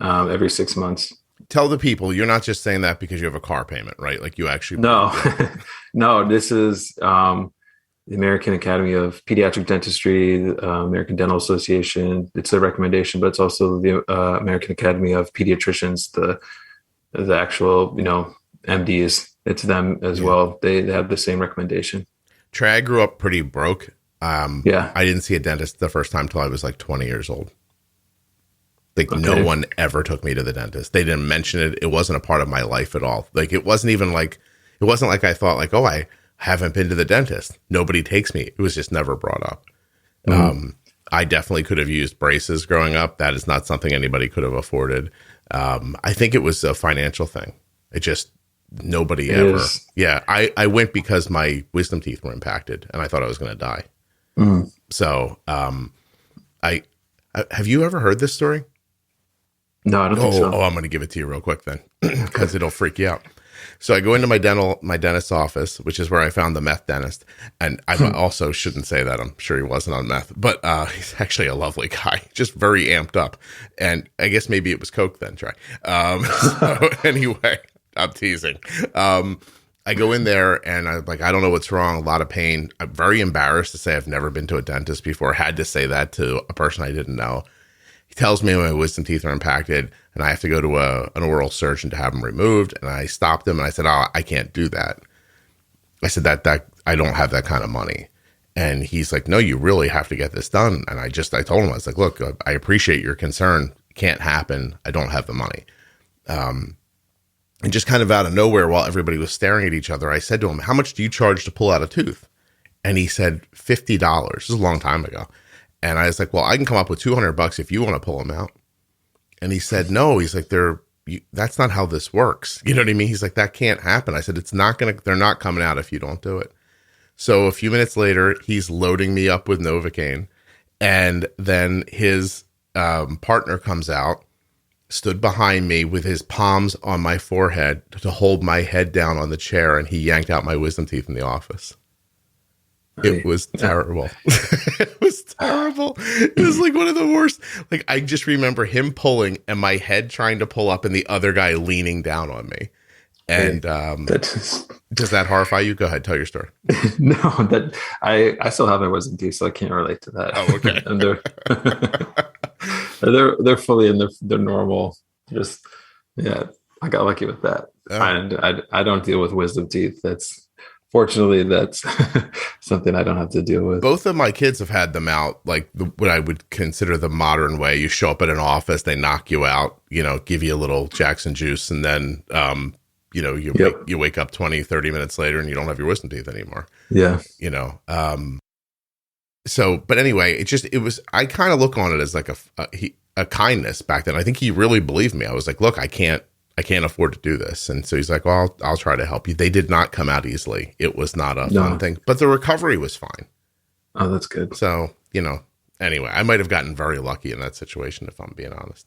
every 6 months. Tell the people, you're not just saying that because you have a car payment, right? Like you actually. No, no, this is the American Academy of Pediatric Dentistry, the American Dental Association. It's a recommendation, but it's also the American Academy of Pediatricians, the actual, MDs. It's them as well. They have the same recommendation. Trey, I grew up pretty broke. I didn't see a dentist the first time till I was like 20 years old. Like no one ever took me to the dentist. They didn't mention it. It wasn't a part of my life at all. Like it wasn't like I thought like, oh, I haven't been to the dentist. Nobody takes me. It was just never brought up. I definitely could have used braces growing up. That is not something anybody could have afforded. I think it was a financial thing. It just, nobody ever. Yeah. I went because my wisdom teeth were impacted and I thought I was going to die. So, have you ever heard this story? No, I don't think so. Oh, I'm going to give it to you real quick then because it'll freak you out. So I go into my dentist's office, which is where I found the meth dentist. And I also shouldn't say that. I'm sure he wasn't on meth, but he's actually a lovely guy, just very amped up. And I guess maybe it was Coke then, Trey. So anyway, I'm teasing. I go in there and I'm like, I don't know what's wrong. A lot of pain. I'm very embarrassed to say I've never been to a dentist before. Had to say that to a person I didn't know. He tells me my wisdom teeth are impacted and I have to go to an oral surgeon to have them removed. And I stopped him and I said, oh, I can't do that. I said that I don't have that kind of money. And he's like, no, you really have to get this done. And I told him, I was like, look, I appreciate your concern. It can't happen. I don't have the money. And just kind of out of nowhere, while everybody was staring at each other, I said to him, how much do you charge to pull out a tooth? And he said, $50. This is a long time ago. And I was like, well, I can come up with $200 if you want to pull them out. And he said, no, he's like, that's not how this works. You know what I mean? He's like, that can't happen. I said, they're not coming out if you don't do it. So a few minutes later, he's loading me up with Novocaine. And then his partner comes out, stood behind me with his palms on my forehead to hold my head down on the chair. And he yanked out my wisdom teeth in the office. It was terrible. It was terrible. It was like one of the worst. Like, I just remember him pulling and my head trying to pull up and the other guy leaning down on me. And does that horrify you? Go ahead, tell your story. No, that I still have my wisdom teeth, so I can't relate to that. Oh, okay. And they're fully in their normal. Just, yeah, I got lucky with that. Oh. And I don't deal with wisdom teeth. Fortunately, that's something I don't have to deal with. Both of my kids have had them out, like what I would consider the modern way. You show up at an office, they knock you out, give you a little Jackson juice, and then, you wake up 20, 30 minutes later and you don't have your wisdom teeth anymore. Yeah. But anyway, I kind of look on it as like a kindness back then. I think he really believed me. I was like, look, I can't afford to do this. And so he's like, well, I'll try to help you. They did not come out easily. It was not a fun thing, but the recovery was fine. Oh, that's good. So, anyway, I might've gotten very lucky in that situation, if I'm being honest.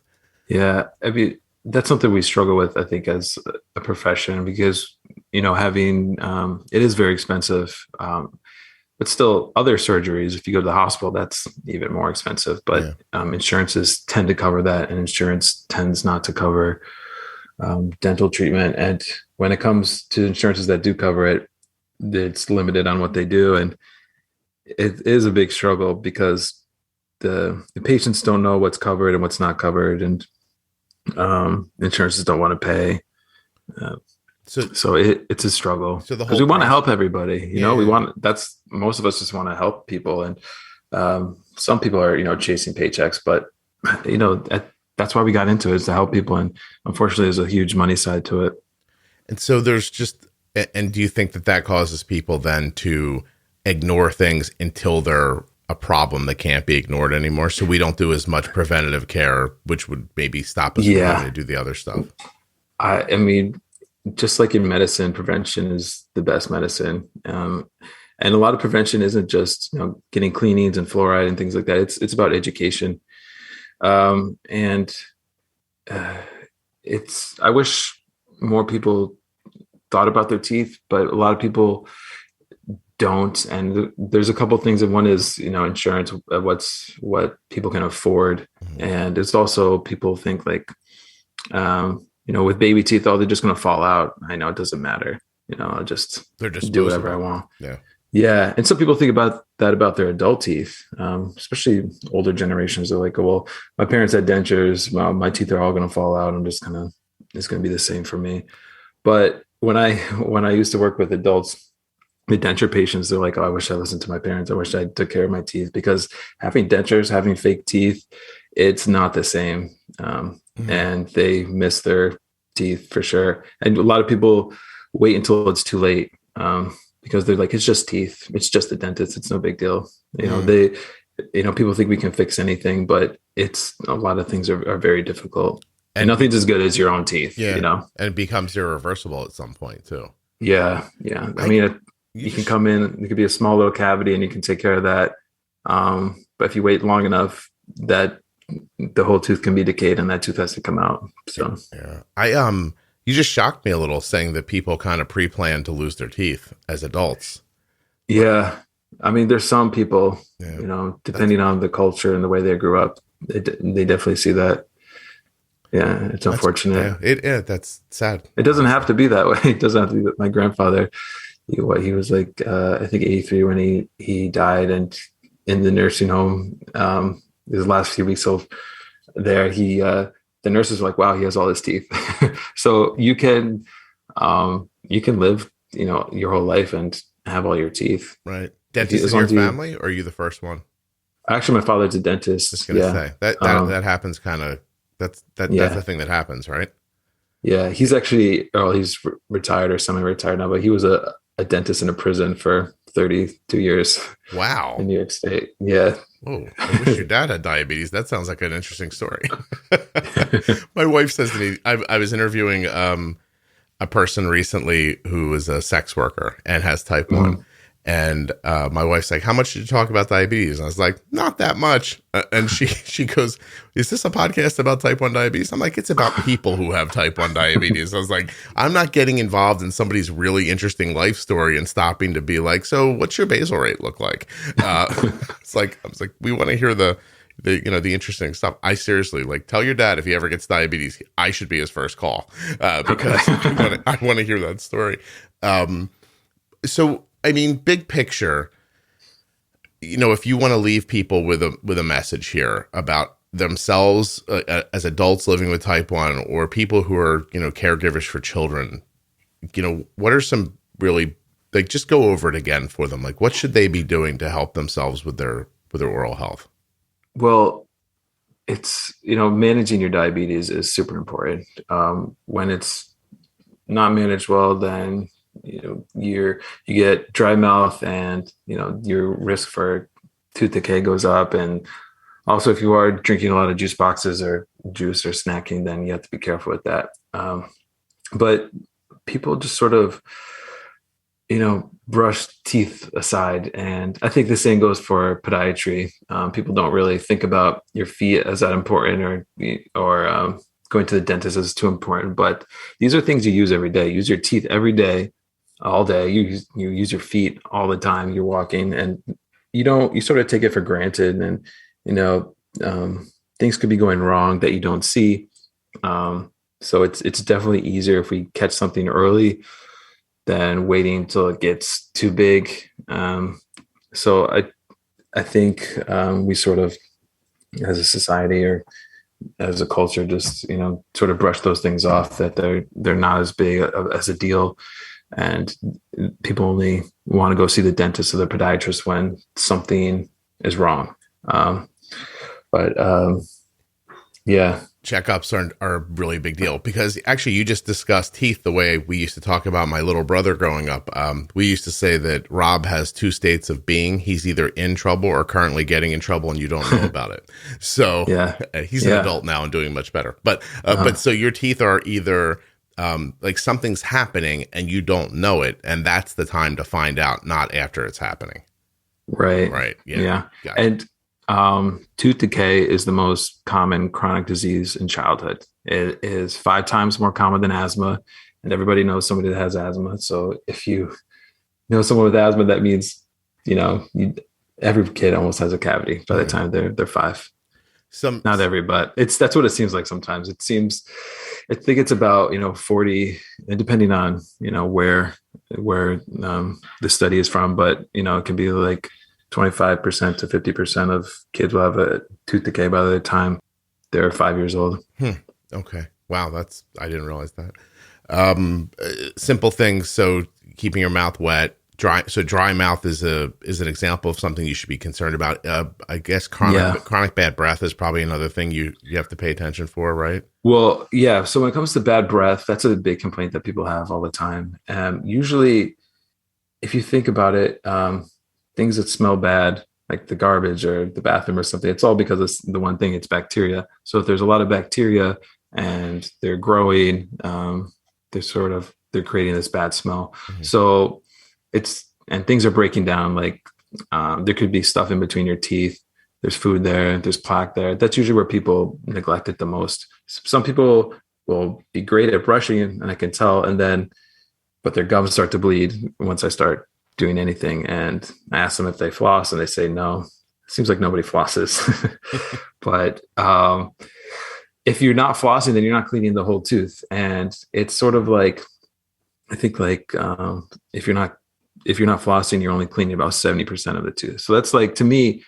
Yeah. I mean, that's something we struggle with, I think, as a profession, because, having, it is very expensive. But still, other surgeries, if you go to the hospital, that's even more expensive. But insurances tend to cover that, and insurance tends not to cover dental treatment. And when it comes to insurances that do cover it, it's limited on what they do. And it is a big struggle because the patients don't know what's covered and what's not covered. And insurances don't want to pay. So it's a struggle. So because we want to help everybody, most of us just want to help people. And some people are, chasing paychecks, but that's why we got into it, is to help people. And unfortunately, there's a huge money side to it. And so and do you think that causes people then to ignore things until they're a problem that can't be ignored anymore? So we don't do as much preventative care, which would maybe stop us from having to do the other stuff. I mean, just like in medicine, prevention is the best medicine. And a lot of prevention isn't just, getting cleanings and fluoride and things like that. It's about education. I wish more people thought about their teeth, but a lot of people don't. And there's a couple of things. And one is, insurance, what people can afford. Mm-hmm. And it's also, people think like, with baby teeth, they're just going to fall out. I know it doesn't matter. I'll just do whatever I want. Yeah. Yeah. And some people think about their adult teeth, especially older generations. They're like, oh, well, my parents had dentures. Well, my teeth are all going to fall out. It's going to be the same for me. But when I used to work with adults, the denture patients, they're like, oh, I wish I listened to my parents. I wish I took care of my teeth, because having dentures, having fake teeth, it's not the same. And they miss their teeth for sure. And a lot of people wait until it's too late, because they're like, it's just teeth. It's just the dentist. It's no big deal. People think we can fix anything, but a lot of things are very difficult. And nothing's as good as your own teeth, And it becomes irreversible at some point too. Yeah. Yeah. I mean, you can come in, it could be a small little cavity and you can take care of that. But if you wait long enough, that the whole tooth can be decayed and that tooth has to come out. So, yeah. You just shocked me a little saying that people kind of pre-plan to lose their teeth as adults. Yeah. I mean, there's some people, Yeah. depending on the culture and the way they grew up, they definitely see that. Yeah, it's unfortunate. That's sad. It doesn't have to be that way. It doesn't have to be. My grandfather, he was like, I think 83 when he died, and in the nursing home, his last few weeks of there, the nurses were like, wow, he has all his teeth. So you can live, your whole life and have all your teeth. Right. Dentist in your family, or are you the first one? Actually, my father's a dentist. I was gonna say that happens kind of. That's the thing that happens, right? Yeah, he's actually, he's retired or semi-retired now, but he was a dentist in a prison for 32 years. Wow. In New York State. Yeah. Oh, I wish your dad had diabetes. That sounds like an interesting story. My wife says to me, I was interviewing a person recently who was a sex worker and has type 1. And my wife's like, how much did you talk about diabetes? And I was like, not that much. And she goes, is this a podcast about type 1 diabetes? I'm like, it's about people who have type 1 diabetes. I was like, I'm not getting involved in somebody's really interesting life story and stopping to be like, so what's your basal rate look like? I was like, we want to hear the interesting stuff. I seriously, like, tell your dad if he ever gets diabetes, I should be his first call because I want to hear that story. So, I mean, big picture, if you want to leave people with a message here about themselves as adults living with type 1 or people who are, caregivers for children, what are some really, like, just go over it again for them. Like, what should they be doing to help themselves with their oral health? Well, it's, managing your diabetes is super important. When it's not managed well, then you get dry mouth, and your risk for tooth decay goes up. And also, if you are drinking a lot of juice boxes or juice or snacking, then you have to be careful with that. But people just sort of brush teeth aside, and I think the same goes for podiatry. People don't really think about your feet as that important, or going to the dentist is too important. But these are things you use every day. Use your teeth every day, all day. You use your feet all the time you're walking, and you sort of take it for granted, and things could be going wrong that you don't see. So it's definitely easier if we catch something early than waiting until it gets too big. So I think we sort of, as a society or as a culture, just sort of brush those things off, that they're not as big as a deal. And people only want to go see the dentist or the podiatrist when something is wrong. Yeah. Checkups are a really big deal, because actually you just discussed teeth the way we used to talk about my little brother growing up. We used to say that Rob has 2 states of being. He's either in trouble or currently getting in trouble, and you don't know about it. So he's an adult now and doing much better. But so your teeth are either like something's happening and you don't know it, and that's the time to find out, not after it's happening. Right. Yeah. And tooth decay is the most common chronic disease in childhood. It is 5 times more common than asthma, and everybody knows somebody that has asthma. So if you know someone with asthma, that means every kid almost has a cavity by the time they're 5. Not every, but that's what it seems like sometimes. I think it's about 40, and depending on where the study is from, but it can be like 25% to 50% of kids will have a tooth decay by the time they're 5 years old. Okay. Wow. I didn't realize that. Simple things. So keeping your mouth wet, dry. So dry mouth is an example of something you should be concerned about. I guess chronic bad breath is probably another thing you have to pay attention for, right? Well, yeah. So when it comes to bad breath, that's a big complaint that people have all the time. Usually, if you think about it, things that smell bad, like the garbage or the bathroom or something, it's all because of the one thing, it's bacteria. So if there's a lot of bacteria and they're growing, they're creating this bad smell. Mm-hmm. So and things are breaking down, like there could be stuff in between your teeth. There's food there, there's plaque there. That's usually where people neglect it the most. Some people will be great at brushing, and I can tell, but their gums start to bleed once I start doing anything. And I ask them if they floss, and they say no. Seems like nobody flosses. But if you're not flossing, then you're not cleaning the whole tooth. And it's sort of like, I think if you're not flossing, you're only cleaning about 70% of the tooth. So that's like, to me,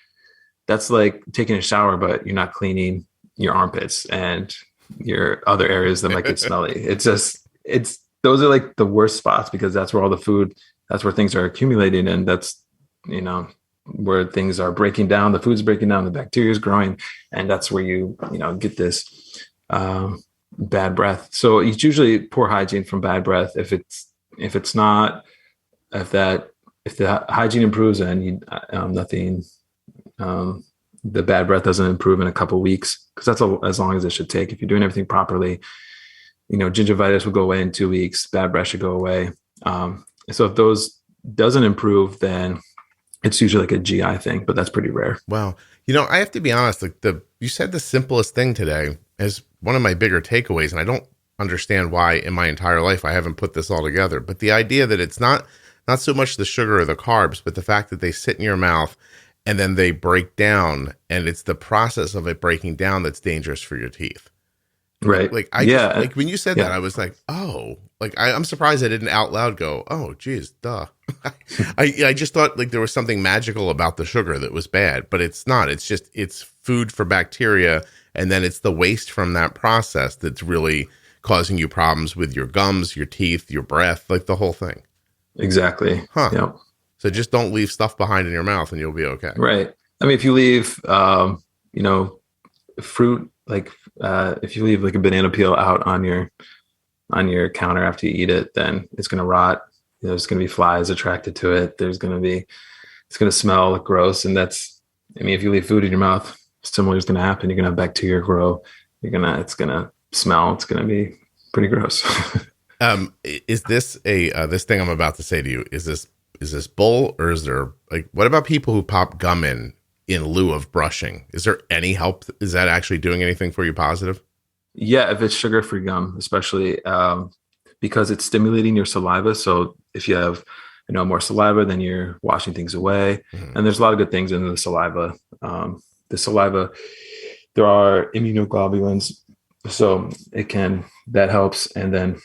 that's like taking a shower, but you're not cleaning your armpits and your other areas that might get smelly. Those are like the worst spots, because that's where all the food, that's where things are accumulating. And that's, where things are breaking down, the food's breaking down, the bacteria is growing. And that's where you get this bad breath. So it's usually poor hygiene from bad breath. If the hygiene improves and the bad breath doesn't improve in a couple of weeks, because that's as long as it should take. If you're doing everything properly, gingivitis will go away in 2 weeks. Bad breath should go away. So if those doesn't improve, then it's usually like a GI thing, but that's pretty rare. Wow. I have to be honest, you said the simplest thing today as one of my bigger takeaways, and I don't understand why in my entire life I haven't put this all together. But the idea that it's not so much the sugar or the carbs, but the fact that they sit in your mouth and then they break down, and it's the process of it breaking down that's dangerous for your teeth. Right. When you said that, I was like, oh, I'm surprised I didn't out loud go, oh, geez, duh. I just thought there was something magical about the sugar that was bad, but it's not. It's food for bacteria. And then it's the waste from that process that's really causing you problems with your gums, your teeth, your breath, the whole thing. Exactly. Huh. Yep. So just don't leave stuff behind in your mouth and you'll be okay. Right. I mean, if you leave, fruit, if you leave a banana peel out on your counter after you eat it, then it's going to rot. There's going to be flies attracted to it. It's going to smell gross. And if you leave food in your mouth, similar is going to happen. You're going to have bacteria grow. It's going to smell. It's going to be pretty gross. Is this this thing I'm about to say to you, is this bull, or is there what about people who pop gum in lieu of brushing? Is there any help? Is that actually doing anything for you positive? Yeah, if it's sugar-free gum, especially because it's stimulating your saliva. So if you have more saliva, then you're washing things away. Mm-hmm. And there's a lot of good things in the saliva. There are immunoglobulins, so that helps. And then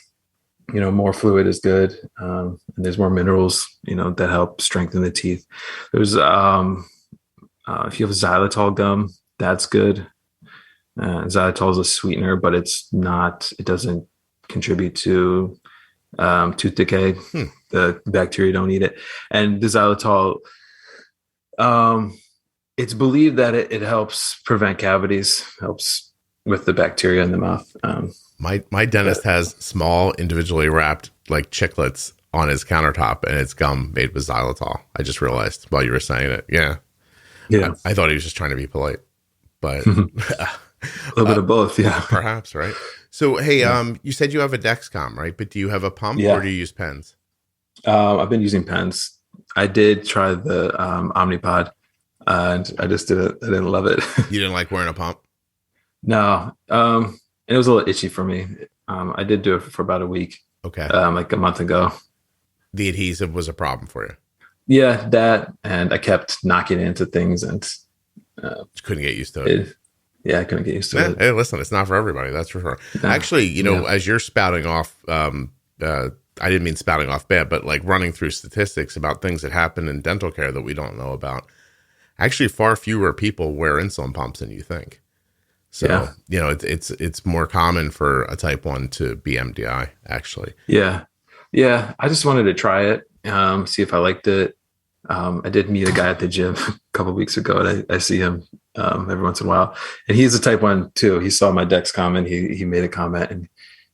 more fluid is good. And there's more minerals that help strengthen the teeth. There's if you have xylitol gum, that's good. Xylitol is a sweetener, but it doesn't contribute to tooth decay. The bacteria don't eat it. And the xylitol, it's believed that it helps prevent cavities, helps with the bacteria in the mouth. My dentist has small individually wrapped chiclets on his countertop, and it's gum made with xylitol. I just realized while you were saying it. Yeah. Yeah. I thought he was just trying to be polite, but a little bit of both. Yeah. Perhaps. Right. So, hey, you said you have a Dexcom, right? But do you have a pump or do you use pens? I've been using pens. I did try the Omnipod, and I just didn't love it. You didn't like wearing a pump? No. And it was a little itchy for me. I did do it for about a week. Okay. A month ago. The adhesive was a problem for you? Yeah, that, and I kept knocking into things and couldn't get used to it. I couldn't get used to it. Hey, listen, it's not for everybody. That's for sure. No. Actually, as you're spouting off, I didn't mean spouting off bad, but running through statistics about things that happen in dental care that we don't know about. Actually, far fewer people wear insulin pumps than you think. So, it's more common for a type 1 to be MDI, actually. Yeah. Yeah. I just wanted to try it, see if I liked it. I did meet a guy at the gym a couple of weeks ago, and I see him every once in a while. And he's a type 1 too. He saw my Dexcom, and he made a comment, and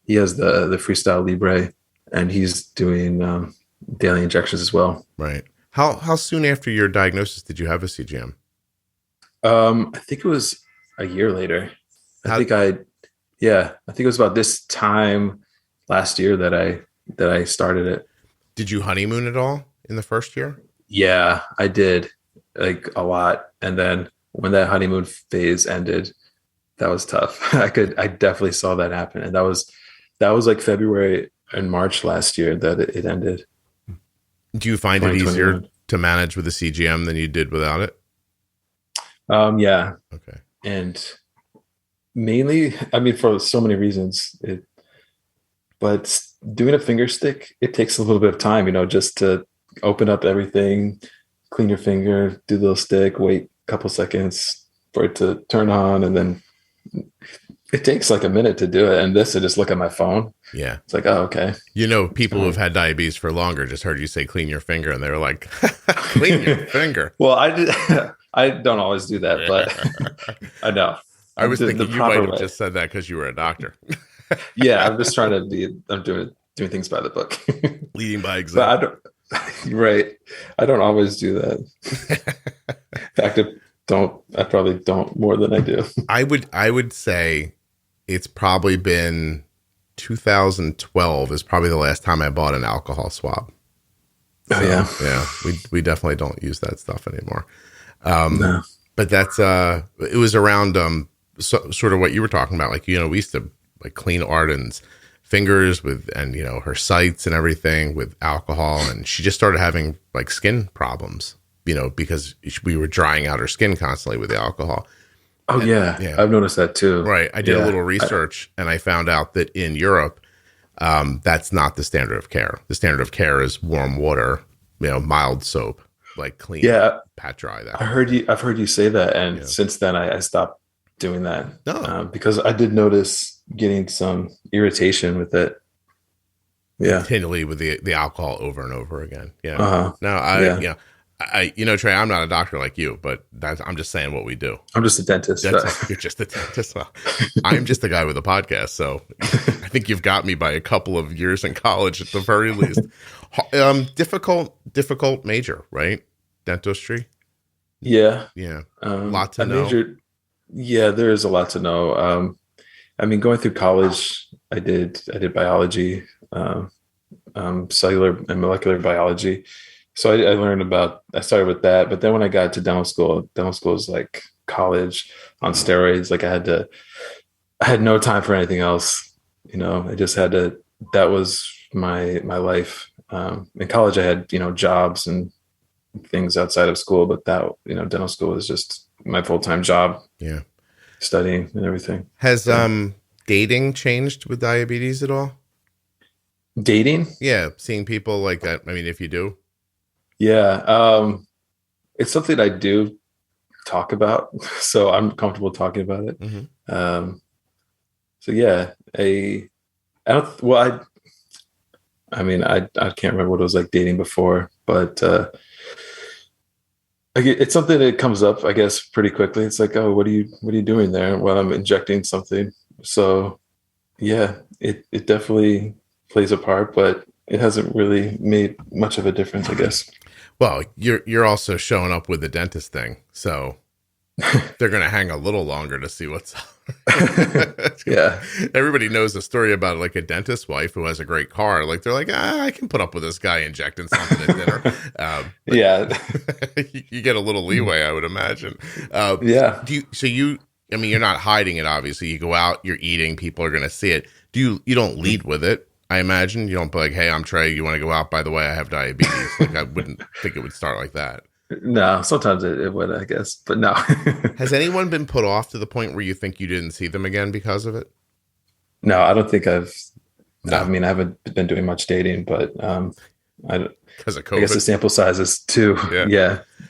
he has the Freestyle Libre, and he's doing daily injections as well. Right. How soon after your diagnosis did you have a CGM? I think it was a year later. I think it was about this time last year that I started it. Did you honeymoon at all in the first year? Yeah, I did, a lot. And then when that honeymoon phase ended, that was tough. I definitely saw that happen. And that was like February and March last year that it ended. Do you find it easier to manage with a CGM than you did without it? Yeah. Okay. And mainly, I mean, for so many reasons, but doing a finger stick, it takes a little bit of time, just to open up everything, clean your finger, do the little stick, wait a couple seconds for it to turn on. And then it takes like a minute to do it. And this, I just look at my phone. Yeah. It's like, oh, okay. People who've had diabetes for longer just heard you say clean your finger, and they were like, clean your finger. Well, I don't always do that, but I know. I was thinking you might have just said that because you were a doctor. Yeah, I'm just trying to I'm doing things by the book. Leading by example. But right. I don't always do that. In fact, I probably don't more than I do. I would say it's probably been 2012 is probably the last time I bought an alcohol swab. So, yeah. We definitely don't use that stuff anymore. No. But that's it was around sort of what you were talking about. Like, we used to like clean Arden's fingers and her sites and everything with alcohol, and she just started having like skin problems, because we were drying out her skin constantly with the alcohol. Oh, yeah. I've noticed that too. Right. I did a little research and I found out that in Europe, that's not the standard of care. The standard of care is warm water, mild soap, like clean, pat dry that. I've heard you say that. And since then I stopped doing that because I did notice getting some irritation with it. Yeah. Continually with the alcohol over and over again. Yeah. Uh-huh. No, Trey, I'm not a doctor like you, but I'm just saying what we do. I'm just a dentist. You're just a dentist. Well, I'm just a guy with a podcast. So I think you've got me by a couple of years in college at the very least. Difficult major, right? Dentistry. Yeah. Yeah. A lot to know. There is a lot to know. I mean, going through college, I did biology, cellular and molecular biology. So I started with that, but then when I got to dental school is like college on steroids. Like I had no time for anything else. I just had to, that was my life. In college I had, jobs and things outside of school, but that, dental school was just my full-time job. Yeah. Studying and everything. Has, dating changed with diabetes at all? Dating? Yeah. Seeing people like that. I mean, if you do. Yeah. It's something I do talk about, so I'm comfortable talking about it. Mm-hmm. So yeah, I can't remember what it was like dating before, but it's something that comes up, I guess, pretty quickly. It's like, oh, what are you doing there? Well, I'm injecting something. So yeah, it definitely plays a part, but it hasn't really made much of a difference, I guess. Well, you're also showing up with the dentist thing, so they're going to hang a little longer to see what's up. Yeah. Everybody knows the story about like a dentist wife who has a great car. Like they're like, I can put up with this guy injecting something at dinner. Yeah. You get a little leeway, I would imagine. Yeah. You're not hiding it, obviously. You go out, you're eating, people are going to see it. You don't lead with it, I imagine. You don't be like, hey, I'm Trey, you want to go out? By the way, I have diabetes. Like, I wouldn't think it would start like that. No, sometimes it would, I guess, but no. Has anyone been put off to the point where you think you didn't see them again because of it? No, I don't think I haven't been doing much dating, but because of COVID. I guess the sample size is too,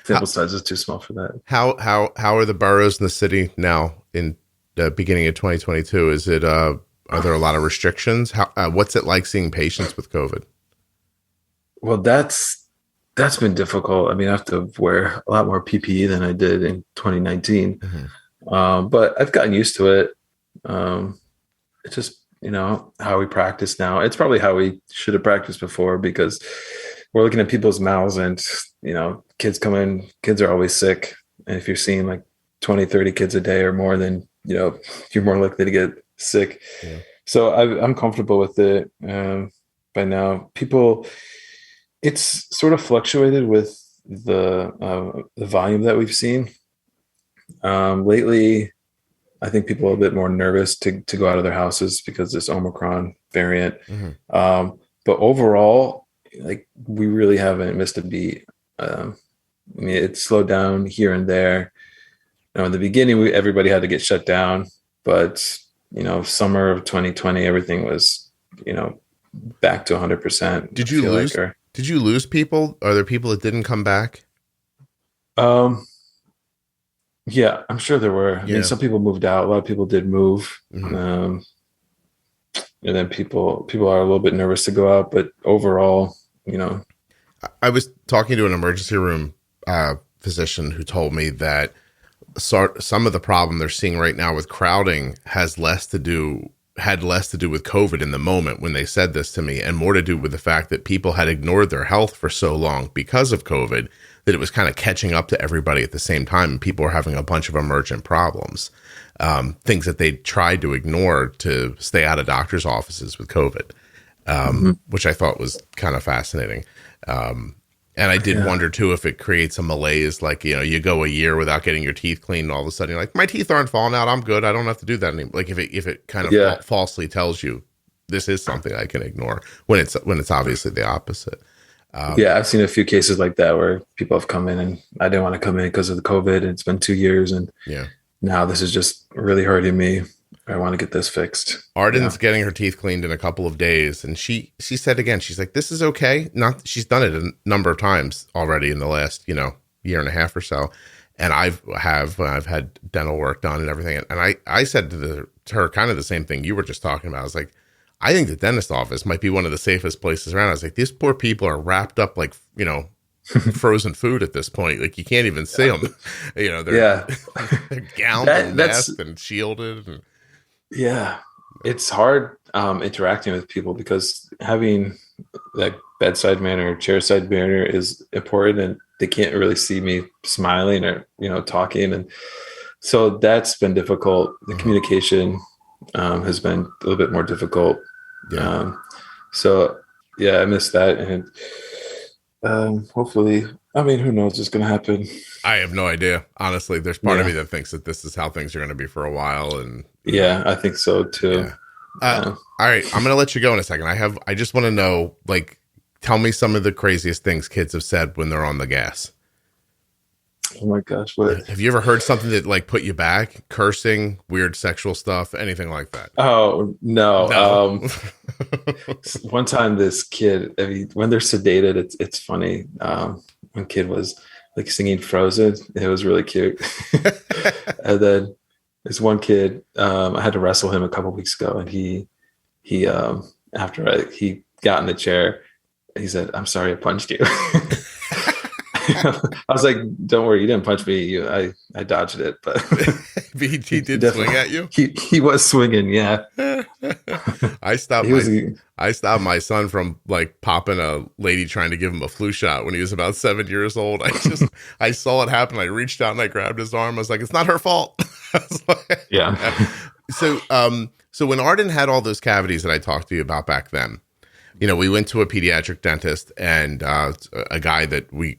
sample size is too small for that. How are the boroughs in the city now in the beginning of 2022? Is it, are there a lot of restrictions? What's it like seeing patients with COVID? Well, that's been difficult. I mean, I have to wear a lot more PPE than I did in 2019. Mm-hmm. But I've gotten used to it. It's just, how we practice now. It's probably how we should have practiced before, because we're looking at people's mouths and, kids come in, kids are always sick. And if you're seeing like 20, 30 kids a day or more, then, you're more likely to get sick. Yeah. So I'm comfortable with it. By now, it's sort of fluctuated with the volume that we've seen lately. I think people are a bit more nervous to go out of their houses because this Omicron variant. But overall, like, we really haven't missed a beat. I mean, it slowed down here and there. In the beginning, everybody had to get shut down, but summer of 2020, everything was, back to 100%. Did you lose people? Are there people that didn't come back? Yeah, I'm sure there were. I mean, some people moved out. A lot of people did move. And then people are a little bit nervous to go out, but overall, I was talking to an emergency room physician who told me that some of the problem they're seeing right now with crowding had less to do with COVID in the moment when they said this to me, and more to do with the fact that people had ignored their health for so long because of COVID that it was kind of catching up to everybody at the same time. And people were having a bunch of emergent problems, things that they tried to ignore to stay out of doctors' offices with COVID, which I thought was kind of fascinating. And I did wonder too, if it creates a malaise, like, you go a year without getting your teeth cleaned, and all of a sudden you're like, my teeth aren't falling out, I'm good, I don't have to do that anymore. Like, if it kind of falsely tells you this is something I can ignore, when it's obviously the opposite. I've seen a few cases like that where people have come in and I didn't want to come in because of the COVID. It's been 2 years, and now this is just really hurting me. I want to get this fixed. Arden's getting her teeth cleaned in a couple of days, and she said again, she's like, this is okay. She's done it a number of times already in the last, year and a half or so. And I've had dental work done and everything. And I said to her kind of the same thing you were just talking about. I was like, I think the dentist office might be one of the safest places around. I was like, these poor people are wrapped up like, frozen food at this point. Like, you can't even see them. They're gowned and masked and shielded. And, it's hard interacting with people because having that bedside manner, chairside manner is important, and they can't really see me smiling or talking, and so that's been difficult. The communication has been a little bit more difficult. I missed that, and hopefully, I mean, who knows what's going to happen. I have no idea. Honestly, there's part of me that thinks that this is how things are going to be for a while. And I think so too. All right. I'm going to let you go in a second. I just want to know, like, tell me some of the craziest things kids have said when they're on the gas. Oh my gosh. What? Have you ever heard something that like put you back? Cursing, weird sexual stuff, anything like that? Oh, no. One time this kid, I mean, when they're sedated, it's funny. One kid was like singing Frozen. It was really cute. And then this one kid, I had to wrestle him a couple weeks ago, and he after he got in the chair, he said, "I'm sorry, I punched you." I was like, "Don't worry, you didn't punch me. I dodged it." But he did swing at you. He was swinging, yeah. I stopped my son from like popping a lady trying to give him a flu shot when he was about 7 years old. I saw it happen. I reached out and I grabbed his arm. I was like, "It's not her fault." So when Arden had all those cavities that I talked to you about back then, we went to a pediatric dentist, and a guy that we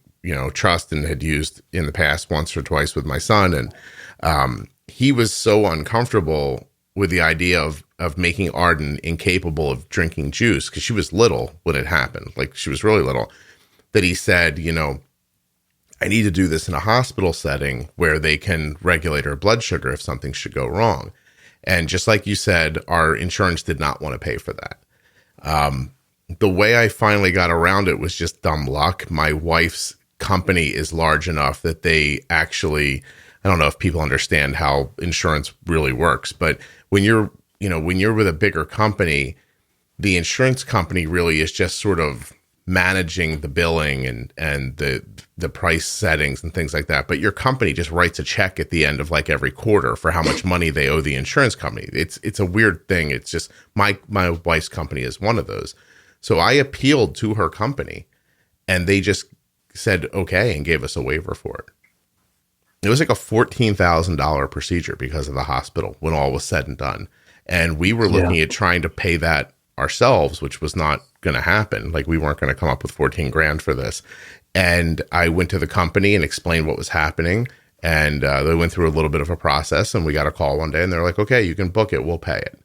trust and had used in the past once or twice with my son. And he was so uncomfortable with the idea of making Arden incapable of drinking juice, because she was little when it happened. Like, she was really little, that he said, I need to do this in a hospital setting where they can regulate her blood sugar if something should go wrong. And just like you said, our insurance did not want to pay for that. The way I finally got around it was just dumb luck. My wife's company is large enough that they actually, I don't know if people understand how insurance really works, but when you're with a bigger company, the insurance company really is just sort of managing the billing and the price settings and things like that. But your company just writes a check at the end of like every quarter for how much money they owe the insurance company. It's a weird thing. It's just my wife's company is one of those. So I appealed to her company, and they just said okay and gave us a waiver for it. It was like a $14,000 procedure because of the hospital when all was said and done. And we were looking at trying to pay that ourselves, which was not going to happen. Like, we weren't going to come up with 14 grand for this. And I went to the company and explained what was happening. And they went through a little bit of a process, and we got a call one day, and they're like, okay, you can book it. We'll pay it.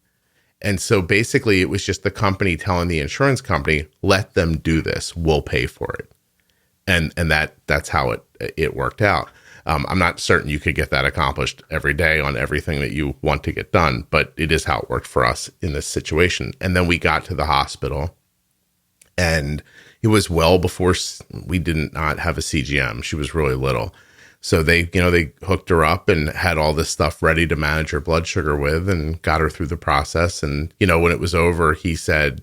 And so basically it was just the company telling the insurance company, let them do this. We'll pay for it. And that's how it worked out. I'm not certain you could get that accomplished every day on everything that you want to get done, but it is how it worked for us in this situation. And then we got to the hospital, and it was well before we did not have a CGM. She was really little. So they hooked her up and had all this stuff ready to manage her blood sugar with, and got her through the process. And, when it was over, he said,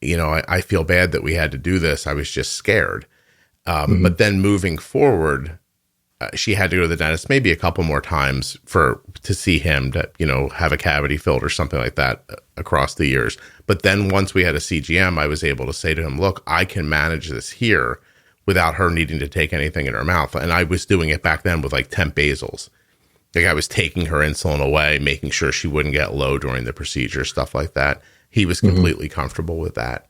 I feel bad that we had to do this. I was just scared. But then moving forward, she had to go to the dentist maybe a couple more times to see him to, have a cavity filled or something like that across the years. But then once we had a CGM, I was able to say to him, look, I can manage this here without her needing to take anything in her mouth. And I was doing it back then with like temp basals. Like I was taking her insulin away, making sure she wouldn't get low during the procedure, stuff like that. He was completely comfortable with that.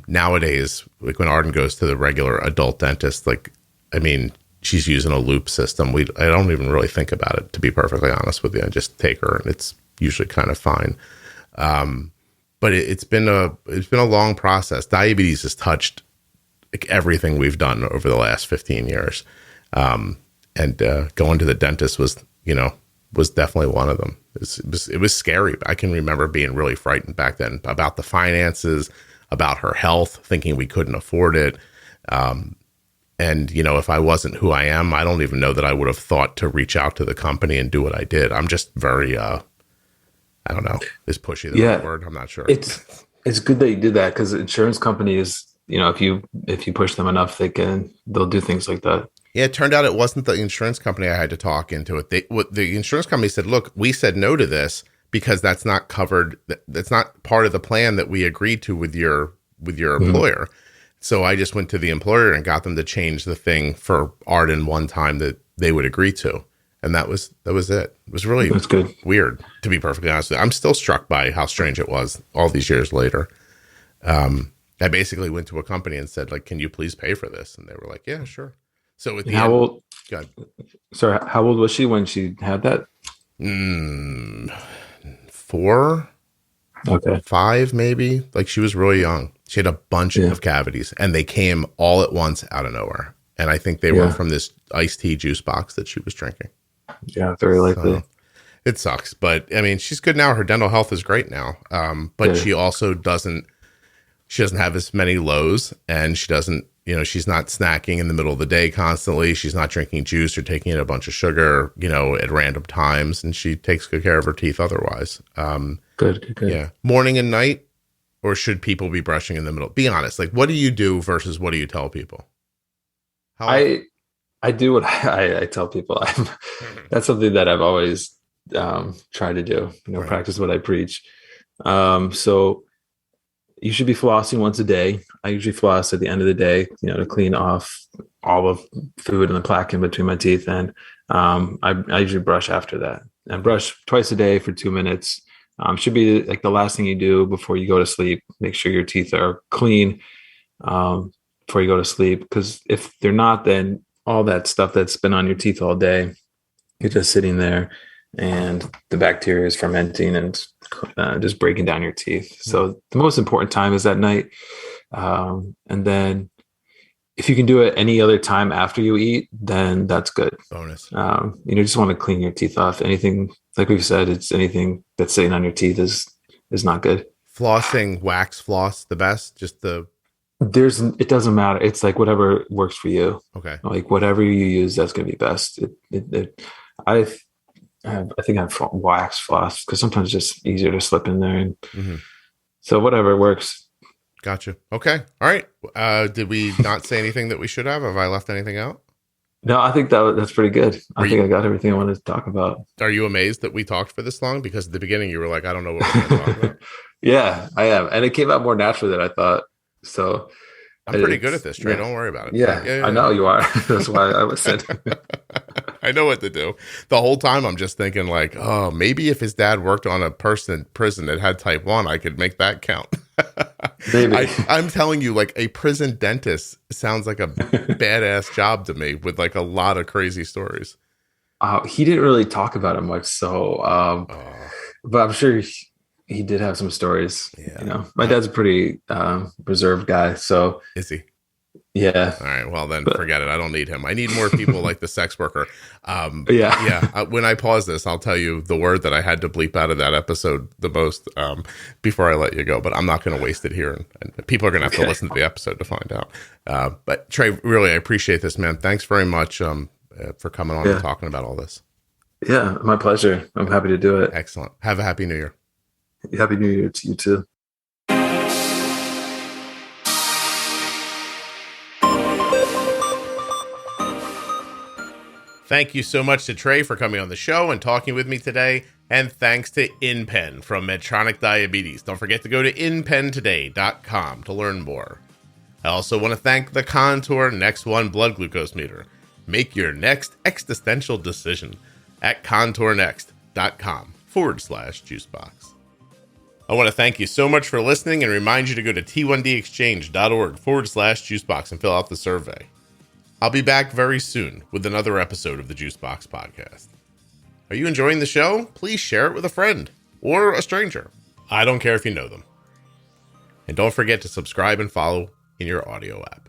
Nowadays, like when Arden goes to the regular adult dentist, she's using a loop system. I don't even really think about it, to be perfectly honest with you. I just take her, and it's usually kind of fine. But it's been a long process. Diabetes has touched like everything we've done over the last 15 years. And going to the dentist was definitely one of them. It was scary. I can remember being really frightened back then about the finances, about her health, thinking we couldn't afford it. And, if I wasn't who I am, I don't even know that I would have thought to reach out to the company and do what I did. I'm just very, I don't know, is pushy the right word? I'm not sure. It's good that you did that, because insurance companies, if you push them enough, they'll do things like that. Yeah, it turned out it wasn't the insurance company I had to talk into it. The insurance company said, look, we said no to this because that's not covered. That's not part of the plan that we agreed to with your employer. So I just went to the employer and got them to change the thing for Arden one time that they would agree to. And that was it. It was really good. Weird, to be perfectly honest with you. I'm still struck by how strange it was all these years later. I basically went to a company and said, like, can you please pay for this? And they were like, yeah, sure. So at the how end, old? God. Sorry, how old was she when she had that? 4, okay, 5, maybe. Like, she was really young. She had a bunch of cavities, and they came all at once out of nowhere. And I think they were from this iced tea juice box that she was drinking. Yeah, very likely. So, it sucks, but she's good now. Her dental health is great now. But she also doesn't have as many lows, and she doesn't, she's not snacking in the middle of the day constantly. She's not drinking juice or taking in a bunch of sugar, at random times, and she takes good care of her teeth otherwise. Good. Yeah. Morning and night, or should people be brushing in the middle? Be honest. Like, what do you do versus what do you tell people? I do what I tell people. That's something that I've always tried to do, practice what I preach. So you should be flossing once a day. I usually floss at the end of the day, to clean off all of food and the plaque in between my teeth. And I usually brush after that, and brush twice a day for 2 minutes. Should be like the last thing you do before you go to sleep. Make sure your teeth are clean before you go to sleep, because if they're not, then all that stuff that's been on your teeth all day, you're just sitting there, and the bacteria is fermenting and just breaking down your teeth. So the most important time is at night. And then if you can do it any other time after you eat, then that's good. Bonus. Just want to clean your teeth off. Anything, like we've said, it's anything that's sitting on your teeth is not good. Flossing, wax floss, the best? It doesn't matter. It's like whatever works for you. Okay. Like whatever you use, that's going to be best. I think I've wax floss because sometimes it's just easier to slip in there. And so whatever works. Gotcha. Okay. All right. Did we not say anything that we should have? Have I left anything out? No, I think that's pretty good. I think I got everything I wanted to talk about. Are you amazed that we talked for this long? Because at the beginning you were like, I don't know what we're going to talk about. Yeah, I am. And it came out more naturally than I thought. So I'm pretty good at this, Trey. Don't worry about it. Yeah, I know you are. That's why I listened. I know what to do. The whole time I'm just thinking like, oh, maybe if his dad worked on a person in prison that had type 1, I could make that count. Maybe. I'm telling you, like, a prison dentist sounds like a badass job to me with like a lot of crazy stories. He didn't really talk about it much, so but I'm sure he did have some stories. Yeah. You know, my dad's a pretty reserved guy, so Is he? yeah. All right. Well, then forget it. I don't need him. I need more people like the sex worker. Yeah. When I pause this, I'll tell you the word that I had to bleep out of that episode the most before I let you go. But I'm not going to waste it here. And people are going to have to listen to the episode to find out. But Trey, really, I appreciate this, man. Thanks very much for coming on and talking about all this. Yeah, my pleasure. I'm happy to do it. Excellent. Have a happy New Year. Happy New Year to you too. Thank you so much to Trey for coming on the show and talking with me today. And thanks to InPen from Medtronic Diabetes. Don't forget to go to InPenToday.com to learn more. I also want to thank the Contour Next One blood glucose meter. Make your next existential decision at contournext.com/juicebox. I want to thank you so much for listening and remind you to go to t1dexchange.org/juicebox and fill out the survey. I'll be back very soon with another episode of the Juicebox Podcast. Are you enjoying the show? Please share it with a friend or a stranger. I don't care if you know them. And don't forget to subscribe and follow in your audio app.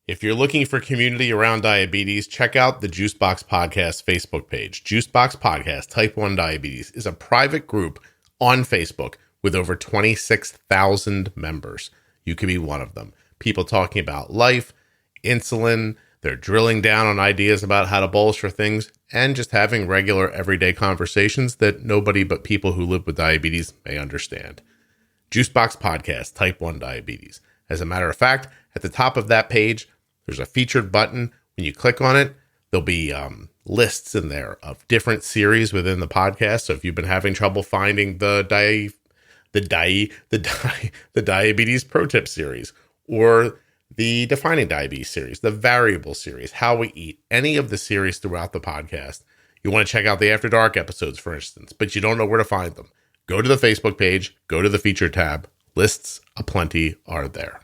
If you're looking for community around diabetes, check out the Juicebox Podcast Facebook page. Juicebox Podcast Type 1 Diabetes is a private group on Facebook with over 26,000 members. You could be one of them. People talking about life, insulin, they're drilling down on ideas about how to bolster things, and just having regular everyday conversations that nobody but people who live with diabetes may understand. Juicebox Podcast Type 1 Diabetes. As a matter of fact, at the top of that page, there's a featured button. When you click on it, there'll be lists in there of different series within the podcast. So if you've been having trouble finding the Diabetes Pro Tip series, or the Defining Diabetes series, the Variable series, How We Eat, any of the series throughout the podcast, you want to check out the After Dark episodes, for instance, but you don't know where to find them. Go to the Facebook page, go to the feature tab. Lists aplenty are there.